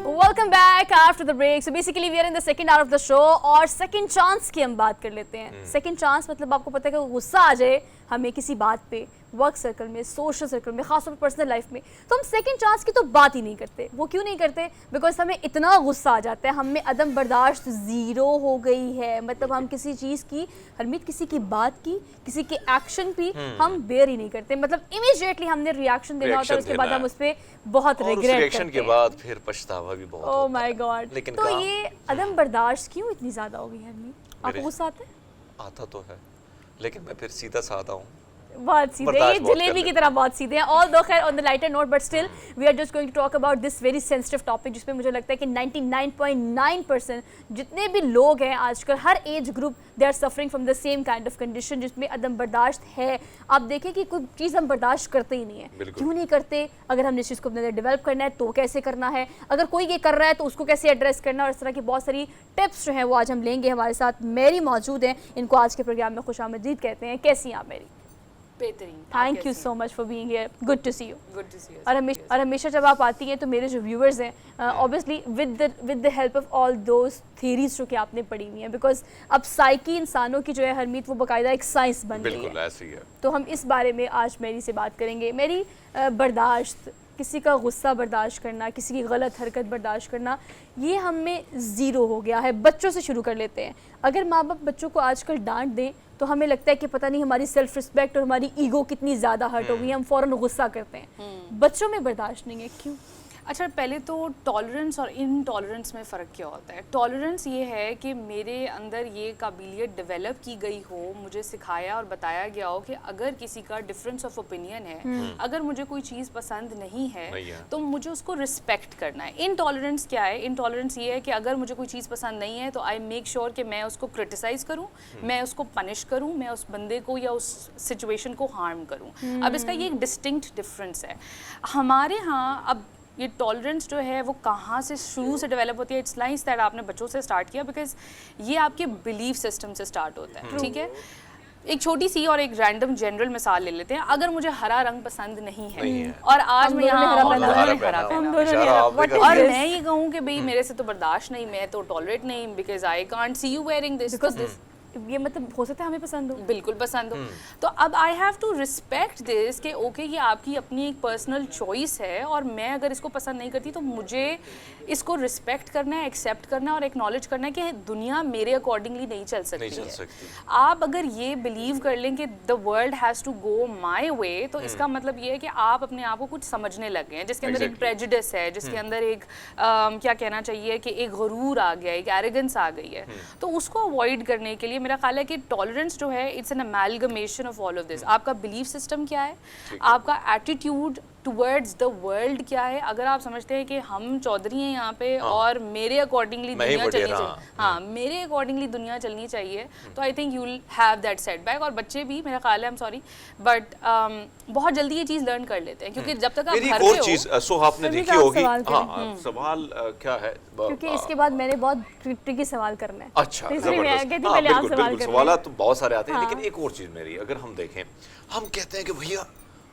S1: welcome back after the break. So basically we are in the second hour of the show और सेकंड चांस की हम बात कर लेते हैं। सेकंड चांस मतलब आपको पता है कि गुस्सा आ जाए हमें किसी बात पे, वर्क सर्कल में, सोशल सर्कल में, खासतौर पर पर्सनल लाइफ में, तो हम सेकंड चांस की तो बात ही नहीं करते। वो क्यों नहीं करते? बिकॉज हमें इतना गुस्सा आ जाता है, हमें अदम बर्दाश्त ज़ीरो हो गई है। मतलब हम किसी चीज़ की, हरमीत किसी की बात की, किसी के एक्शन की हम बेयर ही नहीं करते। मतलब इमीडिएटली हमने रिएक्शन देना होता है, उसके बाद हम उस पर बहुत रिग्रेट
S2: रिएक्शन के बाद फिर पछतावा भी बहुत
S1: ओह माय गॉड।
S2: लेकिन
S1: तो ये अदम बर्दाश्त क्यों इतनी ज़्यादा हो गई है हरमीत? आपको गुस्सा आता है?
S2: आता तो है, लेकिन मैं फिर सीधा साधा हूँ,
S1: बहुत सीधे, ये जलेबी की तरह बहुत सीधे हैं। ऑल दो खैर on the lighter note, but still we are just going to talk about this very sensitive topic, जिसमें मुझे लगता है कि 99.9% जितने भी लोग हैं आजकल, हर age group, they are suffering from the same kind of condition जिसमें अदम बर्दाश्त है। आप देखें कि कोई चीज़ हम बर्दाश्त करते ही नहीं है। क्यों नहीं करते? अगर हमने इस चीज़ को अपने अंदर डेवलप करना है तो कैसे करना है, अगर कोई ये कर रहा है तो उसको कैसे एड्रेस करना है, और इस तरह की बहुत सारी टिप्स जो हैं वो आज हम लेंगे। हमारे साथ मेरी मौजूद हैं, इनको आज के प्रोग्राम में खुशामदीद कहते हैं। कैसी हैं आप मेरी?
S5: बेहतरीन।
S1: Thank you so much for being here, good to see you.
S5: Good to see you.
S1: और हमेशा जब आप आती हैं तो मेरे जो व्यूअर्स हैं obviously with the help of all those theories जो कि आपने पढ़ी हुई हैं, बिकॉज अब साइकी इंसानों की जो है हरमीत वो बाकायदा एक साइंस बन गई है।
S2: बिल्कुल ऐसे ही है।
S1: तो हम इस बारे में आज मेरी से बात करेंगे। मेरी बर्दाश्त, किसी का गुस्सा बर्दाश्त करना, किसी की गलत हरकत बर्दाश्त करना, ये हम में ज़ीरो हो गया है। बच्चों से शुरू कर लेते हैं। अगर माँ बाप बच्चों को आजकल डांट दें तो हमें लगता है कि पता नहीं हमारी सेल्फ रिस्पेक्ट और हमारी ईगो कितनी ज़्यादा हर्ट हो गई है, हम फ़ौरन गुस्सा करते हैं। बच्चों में बर्दाश्त नहीं है, क्यों?
S5: अच्छा, पहले तो टॉलरेंस और इनटॉलरेंस में फ़र्क क्या होता है? टॉलरेंस ये है कि मेरे अंदर ये काबिलियत डेवलप की गई हो, मुझे सिखाया और बताया गया हो कि अगर किसी का डिफरेंस ऑफ ओपिनियन है, अगर मुझे कोई चीज़ पसंद नहीं है तो मुझे उसको रिस्पेक्ट करना है। इनटॉलरेंस क्या है? इनटॉलरेंस ये है कि अगर मुझे कोई चीज़ पसंद नहीं है तो आई मेक श्योर कि मैं उसको क्रिटिसाइज़ करूँ, मैं उसको पनिश करूँ, मैं उस बंदे को या उस सिचुएशन को हार्म करूँ। अब इसका ये एक डिस्टिंक्ट डिफरेंस है। हमारे यहाँ अब ये टॉलरेंस जो है वो कहाँ से शुरू से डेवलप होती है? इट्स नाइस दैट आपने बच्चों से स्टार्ट किया, बिकॉज ये आपके बिलीफ सिस्टम से स्टार्ट होता है, ठीक है? एक छोटी सी और एक रैंडम जनरल मिसाल ले लेते हैं। अगर मुझे हरा रंग पसंद नहीं है और आज मैं यहाँ हरा पहना और मैं ये कहूँ कि भाई मेरे से तो बर्दाश्त नहीं, मैं तो टॉलरेट नहीं, because I can't see you wearing this,
S1: ये मतलब हो सकता है हमें पसंद हो,
S5: बिल्कुल पसंद हो, तो अब I have to respect this कि ओके ये आपकी अपनी एक पर्सनल चॉइस है और मैं अगर इसको पसंद नहीं करती तो मुझे इसको रिस्पेक्ट करना है, एक्सेप्ट करना है और एक्नॉलेज करना है कि दुनिया मेरे अकॉर्डिंगली नहीं चल सकती है। आप अगर ये बिलीव कर लें कि the world has to go my way, तो इसका मतलब ये है कि आप अपने आप को कुछ समझने लग गए हैं जिसके अंदर एक प्रेजुडिस है, जिसके अंदर एक क्या कहना चाहिए कि एक गुरूर आ गया, एक एरोगेंस आ गई है। तो उसको अवॉइड करने के लिए मेरा ख्याल है कि टॉलरेंस जो है it's an amalgamation of all of this. आपका बिलीफ सिस्टम क्या है, आपका एटीट्यूड टुवर्ड्स द वर्ल्ड क्या है। अगर आप समझते हैं कि हम चौधरी हैं यहाँ पे और मेरे अकॉर्डिंगली दुनिया चलनी चाहिए, हाँ मेरे अकॉर्डिंगली दुनिया चलनी चाहिए, तो I think you will have that setback. और बच्चे भी मेरा ख्याल है, आई एम सॉरी बट बहुत जल्दी ये चीज़ लर्न कर लेते हैं, क्योंकि जब तक आप घर पे हो।
S2: चीज सो आपने देखी होगी, सवाल क्या है,
S1: क्योंकि इसके बाद मैंने बहुत ट्रिकी सवाल करना है।
S2: अच्छा, जबरदस्त सवाल तो बहुत सारे आते हैं, लेकिन एक और चीज मेरी, अगर हम देखें, हम कहते हैं कि भैया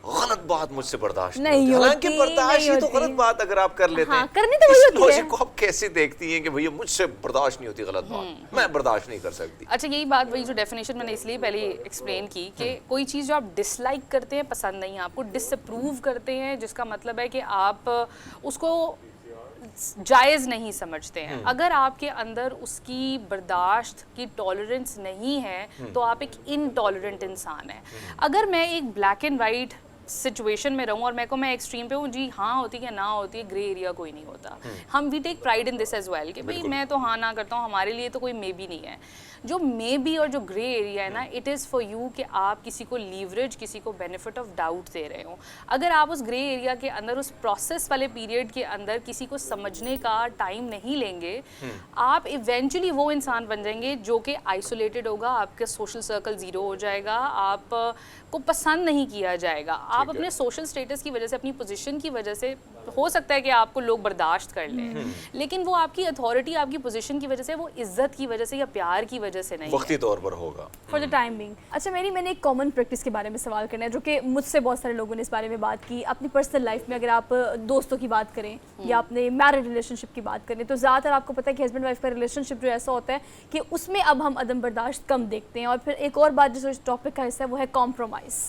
S2: गलत बात मुझसे बर्दाश्त नहीं होती, हालांकि बर्दाश्त ही तो गलत बात अगर आप कर लेते हैं,
S1: करनी तो वही होती है।
S2: लॉजिक को आप कैसे देखती हैं कि भैया मुझसे बर्दाश्त नहीं होती गलत बात, मैं बर्दाश्त नहीं कर सकती?
S5: अच्छा, यही बात, वही जो डेफिनेशन मैंने इसलिए पहले एक्सप्लेन की कि कोई चीज़ जो आप डिसलाइक करते हैं, पसंद नहीं है आपको, डिसअप्रूव करते हैं, जिसका मतलब है कि आप उसको जायज़ नहीं समझते हैं। अगर आपके अंदर उसकी बर्दाश्त की टॉलरेंस नहीं है तो आप एक इनटॉलरेंट इंसान है। अगर मैं एक ब्लैक एंड वाइट सिचुएशन में रहूं और मैं एक्सट्रीम पे हूँ, जी हाँ होती है ना होती है, ग्रे एरिया कोई नहीं होता। हम we take pride in this as well कि भाई मैं तो हाँ ना करता हूँ, हमारे लिए तो कोई मे बी नहीं है। जो मे बी और जो ग्रे एरिया है ना, इट इज़ फॉर यू कि आप किसी को लीवरेज, किसी को बेनिफिट ऑफ डाउट दे रहे हो। अगर आप उस ग्रे एरिया के अंदर, उस प्रोसेस वाले पीरियड के अंदर किसी को समझने का टाइम नहीं लेंगे, आप इवेंचुअली वो इंसान बन जाएंगे जो कि आइसोलेटेड होगा, आपका सोशल सर्कल ज़ीरो हो जाएगा, आप को पसंद नहीं किया जाएगा। आप अपने सोशल स्टेटस की वजह से, अपनी पोजीशन की वजह से, हो सकता है कि आपको लोग बर्दाश्त कर लें, लेकिन वो आपकी अथॉरिटी, आपकी पोजीशन की वजह से, वो इज्जत की वजह से या प्यार की वजह से नहीं,
S2: वक्ती तौर पर होगा
S1: फॉर द टाइम बिंग। अच्छा, मैंने एक कॉमन प्रैक्टिस के बारे में सवाल करना है, जो कि मुझसे बहुत सारे लोगों ने इस बारे में बात की। अपनी पर्सनल लाइफ में अगर आप दोस्तों की बात करें या अपने मैरिड रिलेशनशिप की बात करें, तो ज़्यादातर आपको पता है कि हस्बैंड वाइफ का रिलेशनशिप जो ऐसा होता है कि उसमें अब हम अदम बर्दाश्त कम देखते हैं। और फिर एक और बात जो इस टॉपिक का हिस्सा है वो है कॉम्प्रोमाइज़,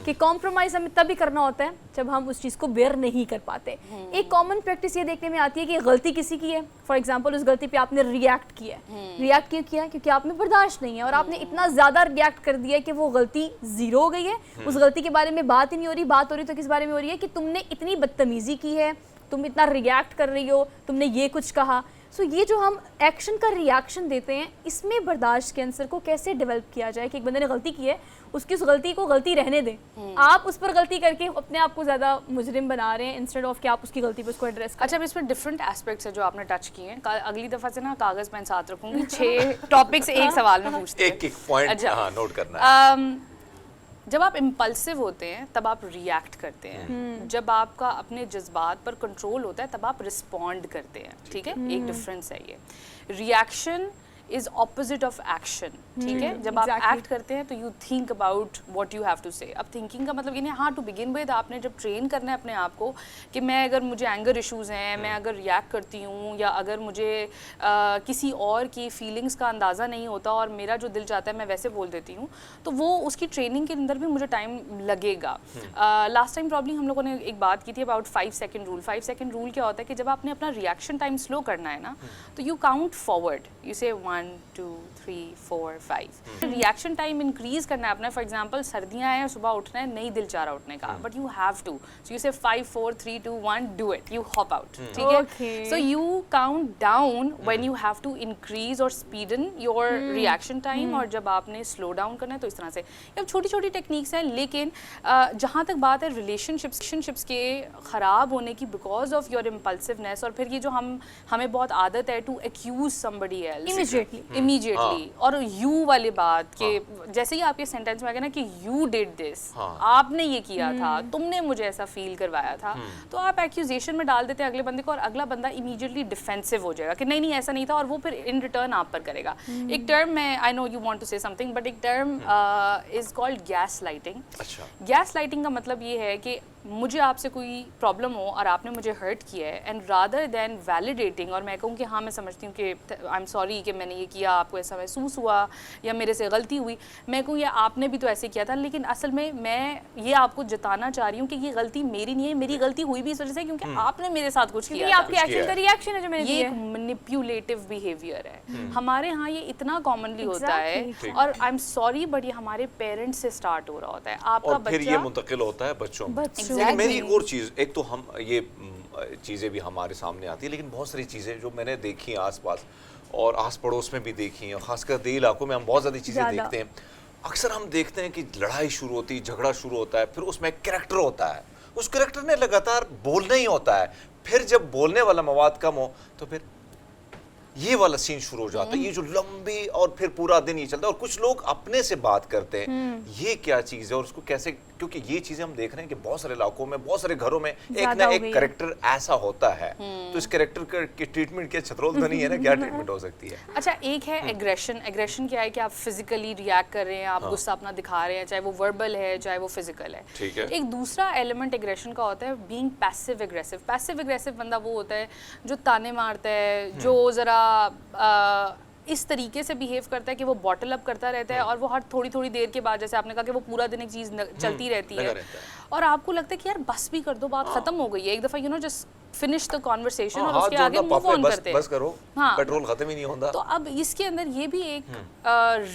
S1: कि कॉम्प्रोमाइज़ हमें तभी करना होता है जब हम उस चीज़ को बेयर नहीं कर पाते। एक कॉमन प्रैक्टिस ये देखने में आती है कि गलती किसी की है, फॉर एग्जांपल उस गलती पे आपने रिएक्ट किया है। रिएक्ट क्यों किया? क्योंकि आप में बर्दाश्त नहीं है और आपने इतना ज़्यादा रिएक्ट कर दिया है कि वो गलती ज़ीरो हो गई है। उस गलती के बारे में बात ही नहीं हो रही, बात हो रही तो किस बारे में हो रही है कि तुमने इतनी बदतमीज़ी की है, तुम इतना रिएक्ट कर रही हो, तुमने ये कुछ कहा। सो ये जो हम एक्शन का रिएक्शन देते हैं, इसमें बर्दाश्त के आंसर को कैसे डेवलप किया जाए कि एक बंदे ने गलती की है, उसकी उस गलती को गलती रहने दें। आप उस पर गलती करके अपने आप को ज़्यादा मुजरिम बना रहे हैं इंस्टेड ऑफ कि आप उसकी गलती पर उसको एड्रेस करें।
S5: अच्छा, अब इसमें डिफरेंट एस्पेक्ट्स है जो आपने टच किए हैं। अगली दफ़ा से ना कागज़ पेन साथ रखूंगी, 6 टॉपिक्स एक सवाल में पूछते हैं,
S2: एक पॉइंट नोट करना है।
S5: जब आप इम्पल्सिव होते हैं तब आप रिएक्ट करते हैं, जब आपका अपने जज्बात पर कंट्रोल होता है तब आप रिस्पॉन्ड करते हैं, ठीक है? एक डिफरेंस है ये। Reaction is opposite of action, ठीक है? जब आप एक्ट करते हैं तो you think about what you have to say. अब थिंकिंग का मतलब ये नहीं, हाँ टू बिगिन विद आपने जब ट्रेन करना है अपने आप को कि मैं अगर मुझे एंगर इश्यूज़ हैं, मैं अगर रिएक्ट करती हूँ या अगर मुझे किसी और की फीलिंग्स का अंदाज़ा नहीं होता और मेरा जो दिल चाहता है मैं वैसे बोल देती हूँ, तो वो उसकी ट्रेनिंग के अंदर भी मुझे टाइम लगेगा। लास्ट टाइम प्रॉब्ली हम लोगों ने एक बात की थी about 5 second rule. 5 second rule क्या होता है कि जब आपने अपना रिएक्शन टाइम स्लो करना है ना, तो यू काउंट फॉरवर्ड, यू से 1 2 3 4 5. रिएक्शन टाइम इंक्रीज करना है अपना. फॉर एग्जांपल सर्दियां हैं, सुबह उठना है, नहीं दिल चाह रहा उठने का, but you have to. So you say 5 4 3 2 1 do it. You hop out. ठीक है.
S1: Okay.
S5: So you count down when you have to increase और स्पीडन योर रिएक्शन टाइम, और जब आपने स्लो डाउन करना है तो इस तरह से. ये छोटी छोटी टेक्निक्स हैं, लेकिन जहाँ तक बात है रिलेशनशिप्स के ख़राब होने की बिकॉज ऑफ योर इम्पल्सिवनेस, और फिर ये जो हमें बहुत आदत है to accuse somebody else immediately, और यू वाली बात कि जैसे ही आप ये सेंटेंस में आ गया ना कि यू डिड दिस, आपने ये किया था, तुमने मुझे ऐसा फील करवाया था, तो आप एक्यूजेशन में डाल देते हैं अगले बंदे को, और अगला बंदा इमीडिएटली डिफेंसिव हो जाएगा कि नहीं नहीं ऐसा नहीं था, और वो फिर इन रिटर्न आप पर करेगा. एक टर्म में, I know you want to say something, but एक term is called gaslighting. Gaslighting का मतलब ये है कि मुझे आपसे कोई प्रॉब्लम हो और आपने मुझे हर्ट किया है, एंड रादर देन वैलिडेटिंग, और मैं कहूँ कि हाँ मैं समझती हूँ कि आई एम सॉरी कि मैंने ये किया, आपको ऐसा महसूस हुआ या मेरे से गलती हुई, मैं कहूँ या आपने भी तो ऐसे किया था, लेकिन असल में मैं ये आपको जताना चाह रही हूँ कि ये गलती मेरी नहीं है, मेरी गलती हुई भी इस वजह से क्योंकि आपने मेरे साथ कुछ किया था.
S1: आपके एक्शन का रिएक्शन है जो मैंने
S5: ये एक मैनिपुलेटिव बिहेवियर है. हमारे यहाँ ये इतना कॉमनली होता है, और आई एम सॉरी बट ये हमारे पेरेंट्स से स्टार्ट हो रहा होता है. आपका
S2: और फिर ये मुंतकिल होता है बच्चों में. लेकिन मेरी एक और चीज़, एक तो हम ये चीज़ें भी हमारे सामने आती है, लेकिन बहुत सारी चीज़ें जो मैंने देखी हैं आसपास और आस पड़ोस में भी देखी हैं, खासकर देही इलाकों में हम बहुत ज़्यादा चीज़ें देखते हैं. अक्सर हम देखते हैं कि लड़ाई शुरू होती है, झगड़ा शुरू होता है, फिर उसमें एक कैरेक्टर होता है, उस कैरेक्टर ने लगातार बोलना ही होता है, फिर जब बोलने वाला मवाद कम हो तो फिर ये वाला सीन शुरू हो जाता है, ये जो लंबी, और फिर पूरा दिन ये चलता है, और कुछ लोग अपने से बात करते हैं. ये क्या चीज़ है और उसको कैसे, क्योंकि ये चीज़ें हम देख रहे हैं कि बहुत सारे इलाकों में, बहुत सारे घरों में एक ना एक कैरेक्टर ऐसा होता है. तो इस कैरेक्टर की ट्रीटमेंट क्या छतरोल तो नहीं है ना, क्या ट्रीटमेंट हो सकती है?
S5: अच्छा, एक है एग्रेशन. एग्रेशन क्या है कि आप फिजिकली रिएक्ट कर रहे हैं, आप गुस्सा अपना दिखा रहे हैं, चाहे वो वर्बल है चाहे वो फिजिकल है.
S2: ठीक है.
S5: एक दूसरा एलिमेंट एग्रेशन का होता है being passive aggressive. Passive aggressive बंदा वो होता है जो ताने मारता है, जो ज़रा इस तरीके से बिहेव करता है कि वो बॉटल अप करता रहता है, और वो हर थोड़ी थोड़ी देर के बाद, जैसे आपने कहा कि वो पूरा दिन एक चीज़ चलती रहती है, और आपको लगता है कि यार बस भी कर दो, बात खत्म हो गई है, एक दफ़ा you know just finish the conversation और उसके आगे मूव ऑन करते हैं.
S2: बस करो, पेट्रोल खत्म ही नहीं होता.
S5: तो अब इसके अंदर ये भी एक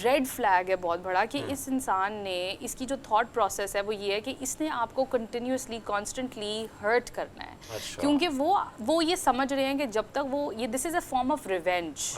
S5: रेड फ्लैग है बहुत बड़ा कि इस इंसान ने, इसकी जो थॉट प्रोसेस है वो ये है कि इसने आपको कंटिन्यूसली कॉन्स्टेंटली हर्ट करना है. क्योंकि वो ये समझ रहे हैं कि जब तक वो ये, this is a form of revenge.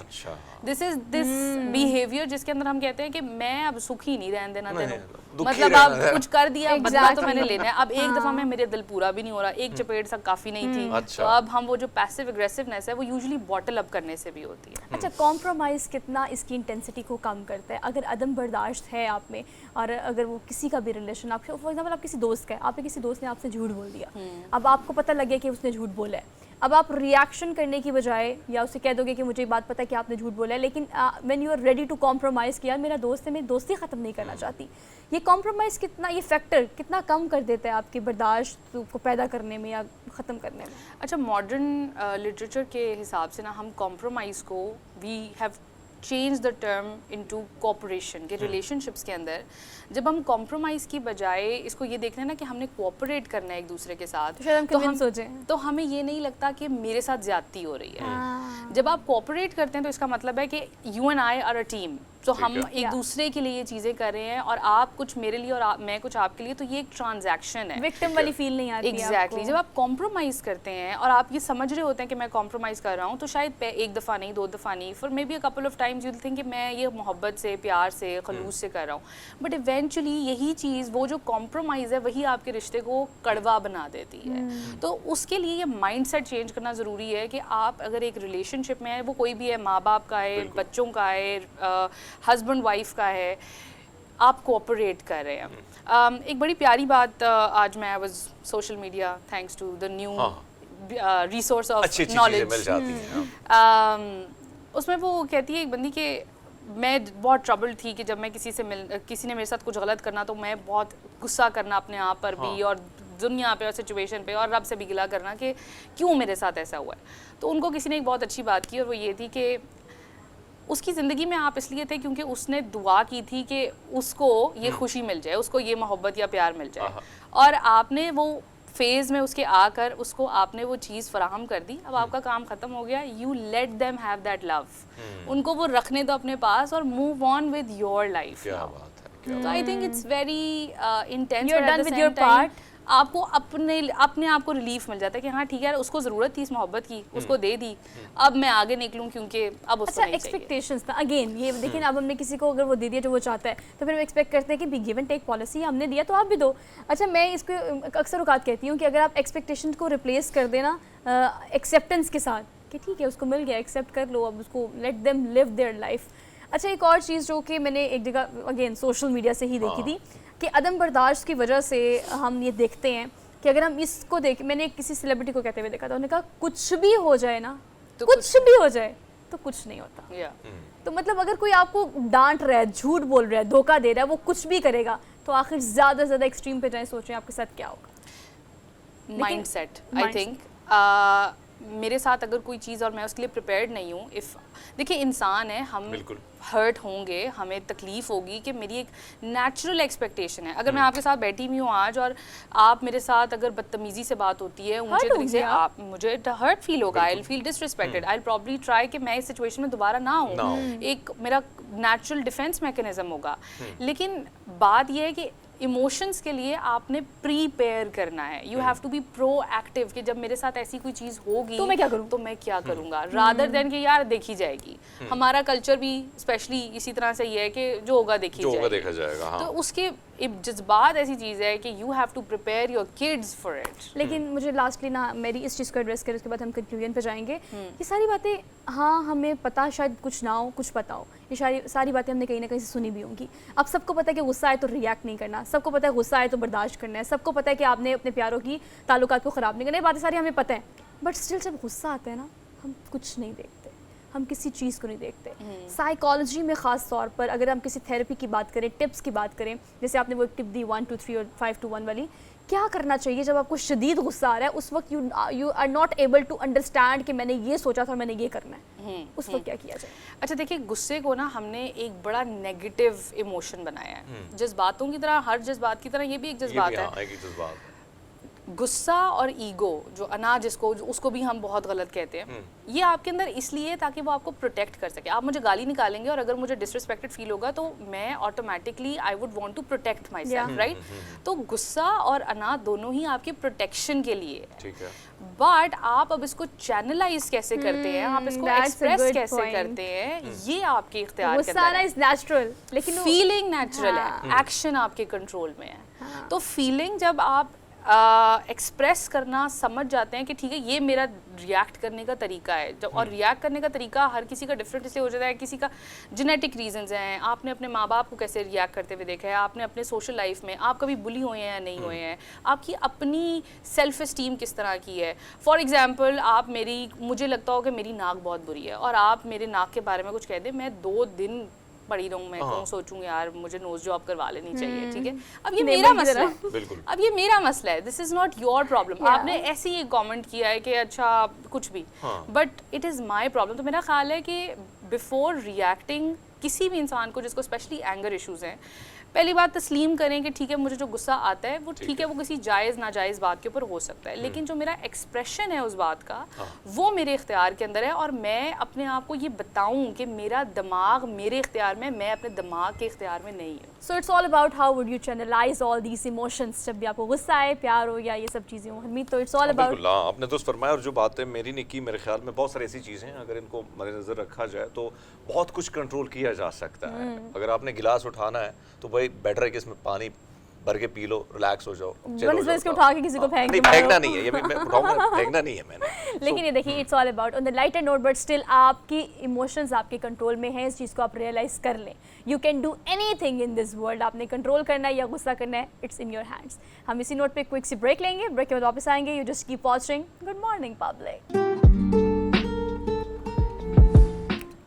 S5: This is this behaviour जिसके अंदर हम कहते हैं कि मैं अब सुखी नहीं रहने देना तेनों, मतलब आप कुछ कर दिया, बदला तो मैंने लेना है. अब एक दफा में मेरे दिल पूरा भी नहीं हो रहा, एक चपेट सा काफी नहीं थी. तो अब हम वो जो पैसिव एग्रेसिवनेस है वो यूजुअली बॉटल अप करने से भी होती है.
S1: अच्छा, कॉम्प्रोमाइज़ कितना इसकी इंटेंसिटी को कम करता है? अगर अदम बर्दाश्त है आप में, और अगर वो किसी का भी रिलेशन, आप फॉर एग्जांपल आप किसी दोस्त का है, आपके किसी दोस्त ने आपसे झूठ बोल दिया, अब आपको पता लग गया कि उसने झूठ बोला है, अब आप रिएक्शन करने की बजाय या उसे कह दोगे कि मुझे ये बात पता है कि आपने झूठ बोला है, लेकिन when you are ready to compromise कि यार मेरा दोस्त है, मेरी दोस्ती ख़त्म नहीं करना चाहती, ये कॉम्प्रोमाइज़ कितना, ये फैक्टर कितना कम कर देता है आपकी बर्दाश्त को पैदा करने में या ख़त्म करने में?
S5: अच्छा, मॉडर्न लिटरेचर के हिसाब से ना हम कॉम्प्रोमाइज़ को, we have change the term into cooperation के रिलेशनशिप्स के अंदर. जब हम कॉम्प्रोमाइज़ की बजाय इसको ये देखना है ना कि हमने कोऑपरेट करना है एक दूसरे के साथ, तो हमें ये नहीं लगता कि मेरे साथ ज्यादती हो रही है. जब आप कोऑपरेट करते हैं तो इसका मतलब है कि you and I are a team, तो हम एक दूसरे के लिए ये चीज़ें कर रहे हैं, और आप कुछ मेरे लिए और मैं कुछ आपके लिए, तो ये एक ट्रांजैक्शन है.
S1: विक्टिम वाली फील नहीं आती.
S5: एग्जैक्टली. जब आप कॉम्प्रोमाइज़ करते हैं और आप ये समझ रहे होते हैं कि मैं कॉम्प्रोमाइज़ कर रहा हूँ, तो शायद एक दफ़ा नहीं, दो दफ़ा नहीं, for may be a couple of times you will think कि मैं ये मोहब्बत से, प्यार से, खलूस से कर रहा हूँ, बट इवेंचुअली यही चीज़, वो जो कॉम्प्रोमाइज़ है वही आपके रिश्ते को कड़वा बना देती है. तो उसके लिए ये माइंड सेट चेंज करना ज़रूरी है कि आप अगर एक रिलेशनशिप में है, वो कोई भी है, माँ बाप का है, बच्चों का है, हस्बैंड वाइफ का है, आप कोऑपरेट कर रहे हैं. एक बड़ी प्यारी बात, आज मैं was social media, thanks to the new resource of knowledge, उसमें वो कहती है एक बंदी के, मैं बहुत ट्रबल थी कि जब मैं किसी ने मेरे साथ कुछ गलत करना तो मैं बहुत गुस्सा करना अपने आप पर भी, और दुनिया पे और सिचुएशन पे, और रब से भी गिला करना कि क्यों मेरे साथ ऐसा हुआ है. तो उनको किसी ने एक बहुत अच्छी बात की, और वो ये थी कि उसकी ज़िंदगी में आप इसलिए थे क्योंकि उसने दुआ की थी कि उसको ये खुशी मिल जाए, उसको ये मोहब्बत या प्यार मिल जाए, और आपने वो फेज में उसके आकर उसको आपने वो चीज़ फराहम कर दी, अब आपका काम ख़त्म हो गया. You let them have that love, उनको वो रखने दो अपने पास और move on with your life.
S2: क्या बात है.
S5: तो I think it's very intense.
S1: You're done with your part.
S5: आपको अपने आप को रिलीफ मिल जाता है कि हाँ ठीक है यार, उसको ज़रूरत थी इस मोहब्बत की, उसको दे दी, अब मैं आगे निकलूँ क्योंकि अब उसको
S1: अच्छा,
S5: नहीं चाहिए.
S1: एक्सपेक्टेशंस था अगेन ये देखिए ना, अब हमने किसी को अगर वो दे दिया जो वो चाहता है तो फिर हम एक्सपेक्ट करते हैं कि भी गिव एंड टेक पॉलिसी, हमने दिया तो आप भी दो. अच्छा, मैं इसको अक्सर औकात कहती हूँ कि अगर आप एक्सपेक्टेशन को रिप्लेस कर देना एक्सेप्टेंस के साथ कि ठीक है उसको मिल गया, एक्सेप्ट कर लो, अब उसको let them live their life. अच्छा, एक और चीज़ जो कि मैंने एक जगह अगेन सोशल मीडिया से ही देखी थी कि अदम बर्दाश्त की वजह से हम ये देखते हैं कि अगर हम इसको देख, मैंने किसी सेलिब्रिटी को कहते हुए देखा था, उन्होंने कहा कुछ भी हो जाए ना,
S5: तो
S1: कुछ भी हो जाए तो कुछ नहीं होता.
S5: या
S1: तो मतलब अगर कोई आपको डांट रहा है, झूठ बोल रहा है, धोखा दे रहा है, वो कुछ भी करेगा, तो आखिर ज़्यादा से ज़्यादा एक्सट्रीम पे जाएं, सोचें आपके साथ क्या होगा.
S5: माइंडसेट. आई थिंक मेरे साथ अगर कोई चीज़ और मैं उसके लिए प्रिपेयर्ड नहीं हूँ, इफ़ देखिए इंसान है, हम
S2: बिल्कुल
S5: हर्ट होंगे, हमें तकलीफ़ होगी, कि मेरी एक नेचुरल एक्सपेक्टेशन है. अगर मैं आपके साथ बैठी हुई हूँ आज और आप मेरे साथ अगर बदतमीज़ी से बात होती है, ऊंचे तरीके से, आप मुझे हर्ट फील होगा, I will feel disrespected, I will probably try कि मैं इस सिचुएशन में दोबारा ना हूँ. एक मेरा नेचुरल डिफेंस मैकेनिज्म होगा. लेकिन बात यह है कि इमोशंस के लिए आपने प्रीपेयर करना है. You have to be proactive कि जब मेरे साथ ऐसी कोई चीज़ होगी
S1: तो मैं क्या करूँ,
S5: तो मैं क्या करूँगा, रादर देन कि यार देखी जाएगी. हमारा कल्चर भी स्पेशली इसी तरह से ही है कि जो होगा देखी
S2: जो होगा
S5: जाएगी.
S2: देखा जाएगा. हाँ.
S5: तो उसके जज्बात ऐसी चीज़ है कि you have to prepare your kids for it.
S1: लेकिन मुझे लास्टली ना मेरी इस चीज़ को एड्रेस करें, उसके बाद हम कंक्लूजन पे जाएंगे. ये सारी बातें, हाँ हमें पता शायद कुछ ना हो, कुछ पता हो, ये सारी बातें हमने कहीं ना कहीं से सुनी भी होंगी. अब सबको पता है कि गुस्सा आए तो रिएक्ट नहीं करना, सबको पता है गुस्सा आए तो बर्दाश्त करना है, सबको पता है कि आपने अपने प्यारों की ताल्लुकात को ख़राब नहीं करना, ये बातें सारी हमें पता है. बट स्टिल जब गुस्सा आता है ना, हम कुछ नहीं देखते, हम किसी चीज़ को नहीं देखते. साइकोलॉजी में ख़ास तौर पर अगर हम किसी थेरेपी की बात करें, टिप्स की बात करें, जैसे आपने वो टिप दी 1 2 3 और 5 2 1 वाली, क्या करना चाहिए जब आपको शदीद गुस्सा आ रहा है, उस वक्त you are not able to understand कि मैंने ये सोचा था और मैंने ये करना है, उस वक्त क्या किया जाए?
S5: अच्छा देखिए, गुस्से को ना हमने एक बड़ा नेगेटिव इमोशन बनाया है. जज्बातों की तरह, हर जज्बात की तरह ये भी एक जज्बात है.
S2: एक ही जज्बात है.
S5: गुस्सा और ईगो, जो अना जिसको, उसको भी हम बहुत गलत कहते हैं, ये आपके अंदर इसलिए ताकि वो आपको प्रोटेक्ट कर सके. आप मुझे गाली निकालेंगे और अगर मुझे डिसरिस्पेक्टेड फील होगा तो मैं automatically I would want to protect myself, right. तो गुस्सा और अना दोनों ही आपके प्रोटेक्शन के लिए है.
S2: ठीक है.
S5: बट आप अब इसको चैनलाइज कैसे करते हैं, आप इसको एक्सप्रेस कैसे करते हैं, ये आपके इख्तियार के अंदर है.
S1: इज नेचुरल, लेकिन
S5: फीलिंग नेचुरल है, एक्शन आपके कंट्रोल में है. तो फीलिंग जब आप एक्सप्रेस करना समझ जाते हैं कि ठीक है ये मेरा रिएक्ट करने का तरीका है, जब और रिएक्ट करने का तरीका हर किसी का डिफरेंट इसलिए हो जाता है. किसी का जेनेटिक रीजंस हैं, आपने अपने माँ बाप को कैसे रिएक्ट करते हुए देखा है, आपने अपने सोशल लाइफ में आप कभी बुली हुए हैं या नहीं हुए हैं, आपकी अपनी सेल्फ इस्टीम किस तरह की है. फॉर एग्जाम्पल, आप मुझे लगता हो कि मेरी नाक बहुत बुरी है और आप मेरे नाक के बारे में कुछ कह दें, मैं 2 दिन पड़ी रहूँ, मैं कहूँ सोचूंगी यार मुझे नोज जॉब करवा लेनी चाहिए. ठीक है, अब ये मेरा मसला है.
S2: बिल्कुल.
S5: अब ये मेरा मसला है, this is not your problem. आपने ऐसे ही कमेंट किया है कि अच्छा कुछ भी, but it is my problem. तो मेरा ख्याल है कि बिफोर रिएक्टिंग किसी भी इंसान को जिसको स्पेशली एंगर इश्यूज़ हैं, पहली बात तस्लीम करें कि ठीक है मुझे जो गुस्सा आता है वो ठीक है, वो किसी जायज़ नाजायज़ बात के ऊपर हो सकता है, लेकिन जो मेरा एक्सप्रेशन है उस बात का वो मेरे इख्तियार के अंदर है और मैं अपने आप को ये बताऊं कि मेरा दिमाग मेरे इख्तियार में, मैं अपने दिमाग के इख्तियार में नहीं हूँ.
S1: So it's all about how would you channelise all these emotions, जब भी आपको गुस्सा आए, प्यार हो या ये सब चीज़ें हो. हरमीत, तो इट्स ऑल अबाउट.
S2: बिल्कुल. आपने तो फरमाया, और जो बातें मेरी ने की, मेरे ख्याल में बहुत सारी ऐसी चीज़ें हैं अगर इनको मद्देनज़र रखा जाए तो बहुत कुछ कंट्रोल किया जा सकता है. अगर आपने गिलास उठाना है तो भाई बेटर है कि इसमें पानी भर के पी लो, रिलैक्स हो जाओ.
S1: इसको उठा के किसी को
S2: फेंकना नहीं है, ये मैं उठाऊंगा, फेंकना नहीं है मैंने.
S1: लेकिन ये देखिए, it's all about on the lighter note, but still आपकी इमोशंस आपके कंट्रोल में हैं, इस चीज़ को आप रियलाइज कर लें. You can do anything in this world. आपने कंट्रोल करना है या गुस्सा करना है, इट्स इन योर हैंड्स. हम इसी नोट पे क्विक सी ब्रेक लेंगे, ब्रेक के बाद वापस आएंगे. You just keep watching. Good morning public.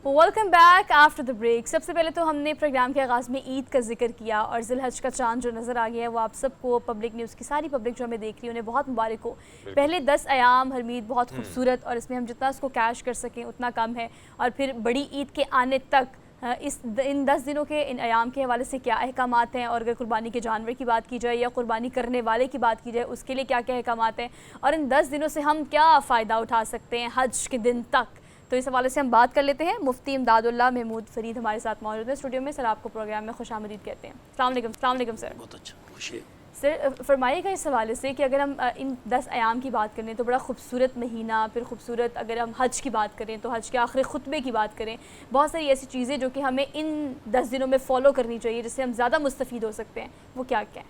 S1: Welcome back after the break. सबसे पहले तो हमने प्रोग्राम के आगाज़ में ईद का जिक्र किया और ज़िलहज का चांद जो नज़र आ गया है वो आप सबको, पब्लिक न्यूज़ की सारी पब्लिक जो हमें देख रही है उन्हें बहुत मुबारक हो. पहले 10 अयाम हरमीत बहुत खूबसूरत और इसमें हम जितना उसको कैश कर सकें उतना कम है, और फिर बड़ी ईद के आने तक ان 10 دنوں کے ان ایام کے حوالے سے کیا احکامات ہیں، اور اگر قربانی کے جانور کی بات کی جائے یا قربانی کرنے والے کی بات کی جائے اس کے لیے کیا کیا احکامات ہیں، اور ان 10 دنوں سے ہم کیا فائدہ اٹھا سکتے ہیں حج کے دن تک، تو اس حوالے سے ہم بات کر لیتے ہیں۔ مفتی امداد اللہ محمود فرید ہمارے ساتھ موجود ہیں اسٹوڈیو میں۔ سر آپ کو پروگرام میں خوش آمدید کہتے ہیں۔ السلام علیکم۔ السلام علیکم سر۔
S6: بہت اچھا، خوشی ہے۔
S1: سر فرمائیے گا اس حوالے سے کہ اگر ہم ان 10 ایام کی بات کریں تو بڑا خوبصورت مہینہ، پھر خوبصورت اگر ہم حج کی بات کریں تو حج کے آخری خطبے کی بات کریں، بہت ساری ایسی چیزیں جو کہ ہمیں ان 10 دنوں میں فالو کرنی چاہیے جس سے ہم زیادہ مستفید ہو سکتے ہیں، وہ کیا کیا ہیں؟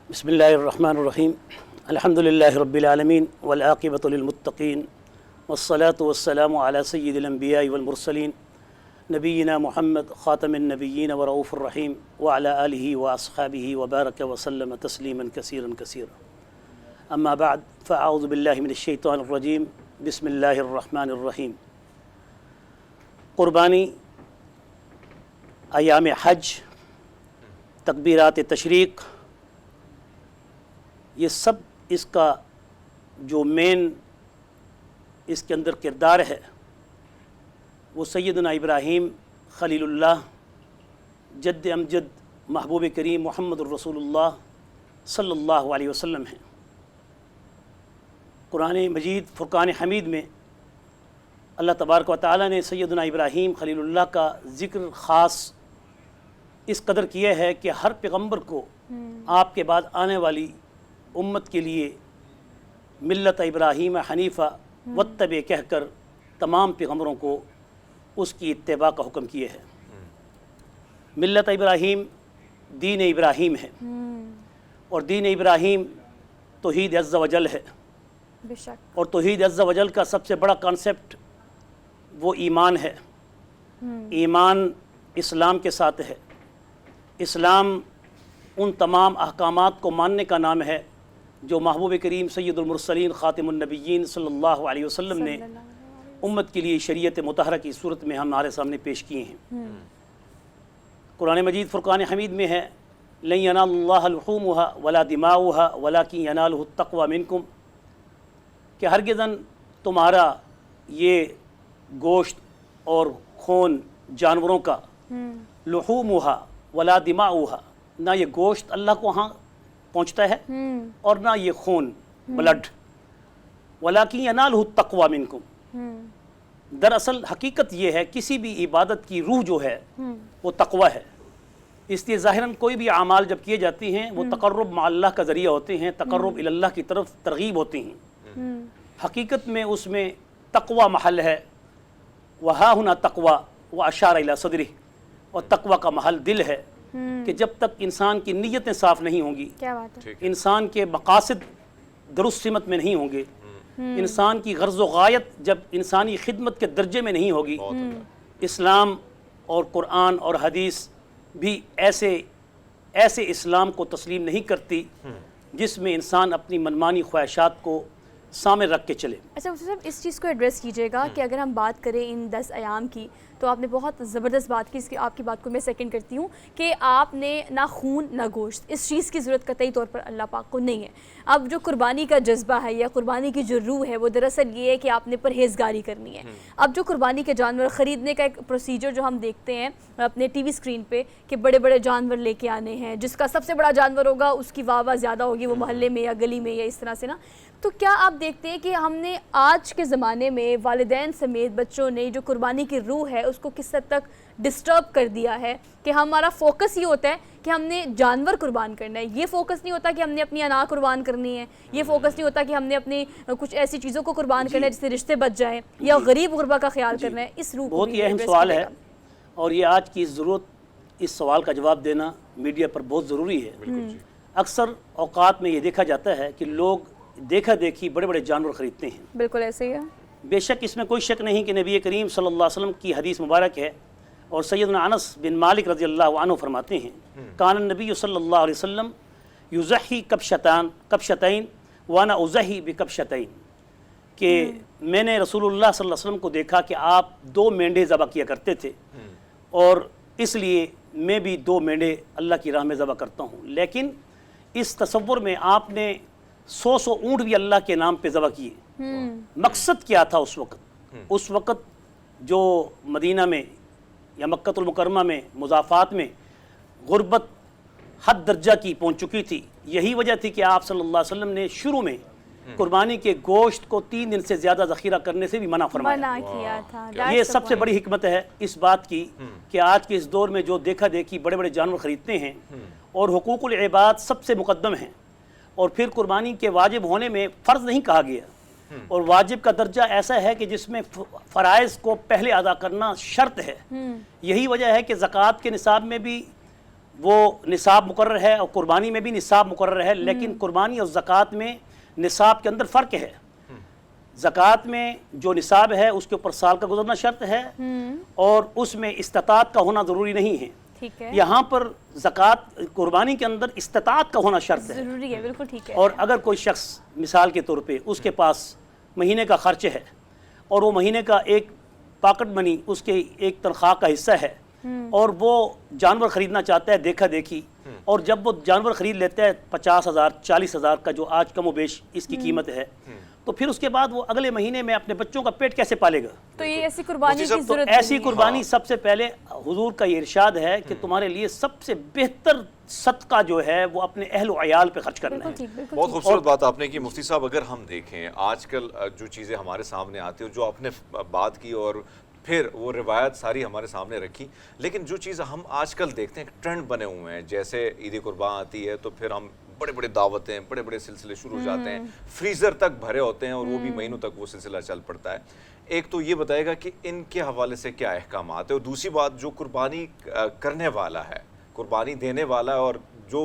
S6: بسم اللہ الرحمن الرحیم، الحمد للہ رب العالمین والعاقبۃ للمتقین والصلاة والسلام علی سید الانبیاء والمرسلین نبینا محمد خاتم النبیین ورؤوف الرحیم وعلی آلہ واصحابہ وبارک وسلم تسلیما کثیرا کثیرا، اما بعد فاعوذ باللہ من الشیطان الرجیم، بسم اللہ الرحمن الرحیم۔ قربانی، ایام حج، تکبیرات تشریق، یہ سب اس کا جو مین اس کے اندر کردار ہے وہ سیدنا ابراہیم خلیل اللہ جد امجد محبوب کریم محمد الرسول اللہ صلی اللہ علیہ وسلم ہیں۔ قرآن مجید فرقان حمید میں اللہ تبارک و تعالیٰ نے سیدنا ابراہیم خلیل اللہ کا ذکر خاص اس قدر کیا ہے کہ ہر پیغمبر کو آپ کے بعد آنے والی امت کے لیے ملت ابراہیم حنیفہ واتبع کہہ کر تمام پیغمبروں کو اس کی اتباع کا حکم کیا ہے۔ ملت ابراہیم دین ابراہیم ہے، اور دین ابراہیم توحید عز و جل ہے،
S1: بے شک،
S6: اور توحید عز و جل کا سب سے بڑا کانسیپٹ وہ ایمان ہے۔ ایمان اسلام کے ساتھ ہے۔ اسلام ان تمام احکامات کو ماننے کا نام ہے جو محبوب کریم سید المرسلین خاتم النبیین صلی اللہ علیہ وسلم نے امت کے لیے شریعت مطہرہ کی صورت میں ہمارے سامنے پیش کیے ہیں۔ قرآن مجید فرقان حمید میں ہے لن ینال اللہ لحومها ولا دماؤها ولکن ینالہ التقوی منکم، کہ ہرگزاً تمہارا یہ گوشت اور خون جانوروں کا، لحومها ولا دماؤها، نہ یہ گوشت اللہ کو ہاں پہنچتا ہے اور نہ یہ خون بلڈ، ولکن ینالہ التقوی منکم، دراصل حقیقت یہ ہے کسی بھی عبادت کی روح جو ہے وہ تقوی ہے۔ اس لیے ظاہراً کوئی بھی اعمال جب کیے جاتی ہیں وہ تقرب مع اللہ کا ذریعہ ہوتے ہیں، تقرب الی اللہ کی طرف ترغیب ہوتی ہیں۔ حقیقت میں اس میں تقوی محل ہے، وہا ہنا تقوی واشار الی صدرہ، اور تقوی کا محل دل ہے کہ جب تک انسان کی نیتیں صاف نہیں ہوں گی،
S1: کیا بات ہے،
S6: انسان کے مقاصد درست سمت میں نہیں ہوں گے، انسان کی غرض و غایت جب انسانی خدمت کے درجے میں نہیں ہوگی، اسلام اور قرآن اور حدیث بھی ایسے اسلام کو تسلیم نہیں کرتی جس میں انسان اپنی منمانی خواہشات کو سامنے رکھ کے چلے۔
S1: اچھا مفتی صاحب اس چیز کو ایڈریس کیجیے گا کہ اگر ہم بات کریں ان 10 ایام کی، تو آپ نے بہت زبردست بات کی، اس کی آپ کی بات کو میں سیکنڈ کرتی ہوں کہ آپ نے نہ خون نہ گوشت، اس چیز کی ضرورت قطعی طور پر اللہ پاک کو نہیں ہے۔ اب جو قربانی کا جذبہ ہے یا قربانی کی جو روح ہے وہ دراصل یہ ہے کہ آپ نے پرہیزگاری کرنی ہے۔ اب جو قربانی کے جانور خریدنے کا ایک پروسیجر جو ہم دیکھتے ہیں اپنے ٹی وی اسکرین پہ کہ بڑے بڑے جانور لے کے آنے ہیں، جس کا سب سے بڑا جانور ہوگا اس کی واہ واہ زیادہ ہوگی، وہ محلے میں یا گلی میں یا اس طرح سے نا، تو کیا آپ دیکھتے ہیں کہ ہم نے آج کے زمانے میں والدین سمیت بچوں نے جو قربانی کی روح ہے اس کو کس حد تک ڈسٹرب کر دیا ہے کہ ہمارا فوکس یہ ہوتا ہے کہ ہم نے جانور قربان کرنا ہے، یہ فوکس نہیں ہوتا کہ ہم نے اپنی انا قربان کرنی ہے، یہ فوکس نہیں ہوتا کہ ہم نے اپنی کچھ ایسی چیزوں کو قربان کرنا ہے جس سے رشتے بچ جائیں یا غریب غربا کا خیال کرنا ہے۔ اس روح
S6: بہت ہی اہم سوال ہے، اور یہ آج کی ضرورت اس سوال کا جواب دینا میڈیا پر بہت ضروری ہے۔ اکثر اوقات میں یہ دیکھا جاتا ہے کہ لوگ دیکھا دیکھی بڑے بڑے جانور خریدتے ہیں۔
S1: بالکل ایسے ہی ہے۔
S6: بے شک اس میں کوئی شک نہیں کہ نبی کریم صلی اللہ علیہ وسلم کی حدیث مبارک ہے، اور سیدنا انس بن مالک رضی اللہ عنہ فرماتے ہیں کان النبی صلی اللہ علیہ وسلم یضحی کبشتین وانا اضحی بکبشتین، کہ میں نے رسول اللہ صلی اللہ علیہ وسلم کو دیکھا کہ آپ 2 مینڈے ذبح کیا کرتے تھے، اور اس لیے میں بھی 2 مینڈے اللہ کی راہ میں ذبح کرتا ہوں۔ لیکن اس تصور میں آپ نے 100 اونٹ بھی اللہ کے نام پہ ذبح کیے۔ مقصد کیا تھا اس وقت جو مدینہ میں या मक्कतुल मुकर्रमा में मुज़ाफ़ात में गुर्बत हद दर्जा की पहुँच चुकी थी। यही वजह थी कि आप सल्लल्लाहु अलैहि वसल्लम ने शुरू में कुर्बानी के गोश्त को 3 दिन से ज़्यादा ज़ख़ीरा करने से भी मना फरमाया।
S1: मना किया था।
S6: ये
S1: That's the
S6: सबसे
S1: point.
S6: बड़ी हिकमत है इस बात की कि आज के इस दौर में जो देखा देखी बड़े बड़े जानवर ख़रीदते हैं और हुकूकुल इबाद सबसे मुक़द्दम हैं, और फिर कुर्बानी के वाजिब होने में फ़र्ज़ नहीं कहा गया, और वाजिब का दर्जा ऐसा है कि जिसमें फ़राइज़ को पहले अदा करना शर्त है। यही वजह है कि ज़कात के निसाब में भी वो निसाब मुकर्रर है और कुर्बानी में भी निसाब मुकर्रर है, लेकिन कुर्बानी और ज़कात में निसाब के अंदर फ़र्क है। ज़कात में जो निसाब है उसके ऊपर साल का गुजरना शर्त है और उसमें इस्तिताअत का होना ज़रूरी नहीं है।
S1: ठीक है,
S6: यहाँ पर ज़कात कुर्बानी के अंदर इस्तिताअत का होना शर्त है।
S1: जरूरी है, बिल्कुल ठीक है।
S6: और अगर कोई शख्स मिसाल के तौर पे उसके पास महीने का खर्च है और वो महीने का एक पॉकेट मनी उसके एक तनख्वाह का हिस्सा है और वो जानवर ख़रीदना चाहता है देखा देखी, और जब वो जानवर ख़रीद लेता है 50,000 40,000 का जो आज कम व बेश इसकी कीमत है, तो फिर उसके बाद वो अगले महीने में अपने बच्चों का पेट कैसे पालेगा?
S1: तो ये ऐसी कुर्बानी की
S2: तो
S1: जरूरत
S6: ऐसी
S1: नहीं है।
S6: कुर्बानी सबसे पहले हुजूर का ये इरशाद है कि तुम्हारे लिए सबसे बेहतर सदका जो है वो अपने अहल व अयाल पे खर्च करना
S1: बिल्कुल
S6: है।
S1: ठीक, बिल्कुल
S2: बहुत
S1: ठीक।
S2: खूबसूरत बात आपने की मुफ्ती साहब। अगर हम देखें आजकल जो चीज़ें हमारे सामने आती हैं, जो आपने बात की और फिर वो रिवायत सारी हमारे सामने रखी, लेकिन जो चीज़ हम आजकल देखते हैं ट्रेंड बने हुए हैं, जैसे ईद कुर्बान आती है तो फिर हम बड़े बड़े दावतें बड़े बड़े सिलसिले शुरू हो जाते हैं, फ्रीज़र तक भरे होते हैं और वो भी महीनों तक वो सिलसिला चल पड़ता है। एक तो ये बताएगा कि इनके हवाले से क्या अहकामात है, और दूसरी बात जो कुर्बानी करने वाला है, कुर्बानी देने वाला है, और जो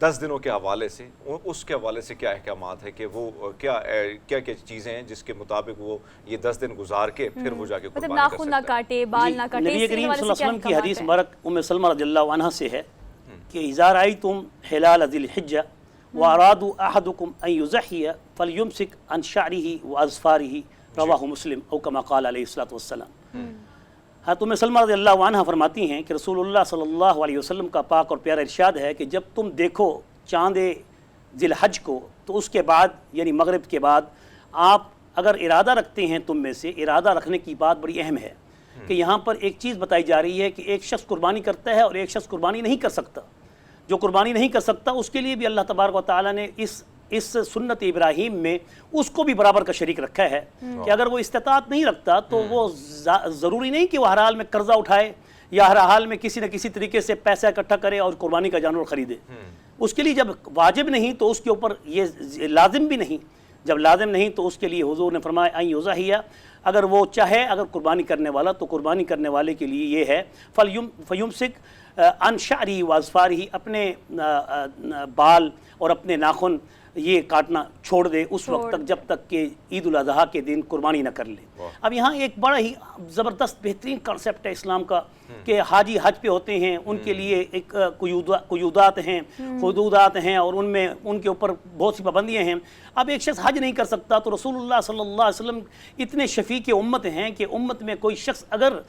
S2: 10 दिनों के हवाले से उसके हवाले से क्या अहकामात है कि वो क्या क्या क्या चीज़ें हैं जिसके मुताबिक वो ये 10 दिन गुजार के फिर वो जाके
S1: मतलब
S2: कुर्बानी कर
S1: नाखून ना
S2: सकता है।
S1: काटे, बाल ना काटे,
S6: नबी
S1: इसके
S6: करीम
S1: हवाले से
S6: सल्लल्लाहु
S1: क्या
S6: अलैहि वसल्लम की हदीस
S1: अहकामात हैं?
S6: मुबारक उम्मे सलमा रज़ियल्लाहु अन्हा से है कि इज़ा रअयतुम हिलाल ज़िल हिज्जा व अरादू अहदुकुम अन युज़हिया फलयुमसिक अन शअरिही व अज़फारिही, रवाहु मुस्लिम औ कमा क़ाल अलैहिस्सलातु वस्सलाम। हाँ, उम्मे सलमा रज़ियल्लाहु अन्हा फरमाती हैं कि रसूलुल्लाह सल्लल्लाहु अलैहि वसल्लम का पाक और प्यारा इरशाद है कि जब तुम देखो चाँद ज़िल हज को, तो उसके बाद यानी मगरिब के बाद आप अगर इरादा रखते हैं, तुम में से इरादा रखने की बात बड़ी अहम है कि यहाँ पर एक चीज़ बताई जा रही है कि एक शख्स कुर्बानी करता है और एक शख्स कुर्बानी नहीं कर सकता। जो कुर्बानी नहीं कर सकता उसके लिए भी अल्लाह तबारक व तआला ने इस सुन्नत इब्राहीम में उसको भी बराबर का शरीक रखा है कि अगर वो इस्तिताअत नहीं रखता तो वो ज़रूरी नहीं कि वो हर हाल में कर्जा उठाए या हर हाल में किसी न किसी तरीके से पैसा इकट्ठा करे और कुर्बानी का जानवर ख़रीदे। उसके लिए जब वाजिब नहीं तो उसके ऊपर ये लाजिम भी नहीं, जब लाजिम नहीं तो उसके लिए हुजूर ने फरमाया अन युज़हिया, अगर वो चाहे अगर कुर्बानी करने वाला तो कुर्बानी करने वाले के लिए ये है फयुमसिक अन शअरी व अज़फारिही, अपने बाल और अपने नाखून ये काटना छोड़ दे उस वक्त तक जब तक कि ईद उल अज़हा के दिन कुर्बानी न कर ले। अब यहाँ एक बड़ा ही ज़बरदस्त बेहतरीन कॉन्सेप्ट है इस्लाम का कि हाजी हज पे होते हैं, उनके लिए एक कुयूदात हैं, हुदूदात हैं और उनमें उनके ऊपर बहुत सी पाबंदियाँ हैं। अब एक शख्स हज नहीं कर सकता तो रसूलुल्लाह सल्लल्लाहु अलैहि वसल्लम इतने शफीक उम्मत हैं कि उम्मत में कोई शख्स अगर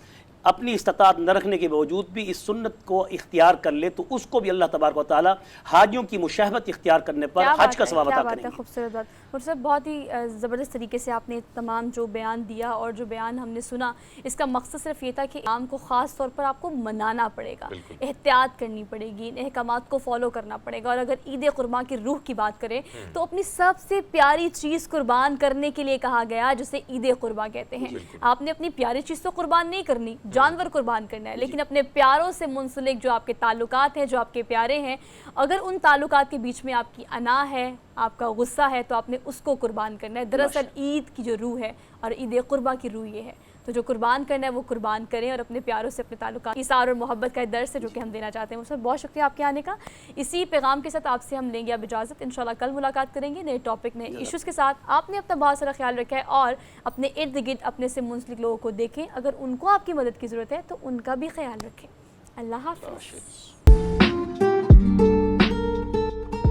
S6: अपनी इस्तिताअत न रखने के बावजूद भी इस सुन्नत को इख्तियार कर ले तो उसको भी अल्लाह तबारक व तआला हाजियों की मुशाहबत इख्तियार करने पर हज का सवाब अता करेंगे।
S1: खूबसूरत बात। और सर बहुत ही ज़बरदस्त तरीके से आपने तमाम जो बयान दिया और जो बयान हमने सुना, इसका मकसद सिर्फ ये था कि आम को ख़ास तौर पर आपको मनाना पड़ेगा, एहतियात करनी पड़ेगी, इन अहकामात को फॉलो करना पड़ेगा। और अगर ईद कुर्बान की रूह की बात करें तो अपनी सबसे प्यारी चीज़ कुर्बान करने के लिए कहा गया जिसे ईद कुर्बान कहते हैं। आपने अपनी प्यारी चीज़ तो कुर्बान नहीं करनी, जानवर कुर्बान करना है, लेकिन अपने प्यारों से मुंसलिक जो आपके ताल्लुकात हैं, जो आपके प्यारे हैं, अगर उन ताल्लुकात के बीच में आपकी अना है, आपका गुस्सा है, तो आपने उसको कुर्बान करना है। दरअसल ईद की जो रूह है और ईद कुर्बा की रूह ये है, तो जो कुर्बान करना है वो कुर्बान करें और अपने प्यारों से अपने ताल्लुकात इसार और मोहब्बत का दर्स है जो कि हम देना चाहते हैं। उसमें बहुत शुक्रिया आपके आने का। इसी पैगाम के साथ आपसे हम लेंगे अब इजाज़त। इंशाल्लाह कल मुलाकात करेंगे नए टॉपिक, नए इश्यूज़ के साथ। आपने अपना बहुत सारा ख्याल रखा है और अपने इर्द गिर्द अपने से मुंसलिक लोगों को देखें, अगर उनको आपकी मदद की ज़रूरत है तो उनका भी ख्याल रखें। अल्लाह हाफ़िज़।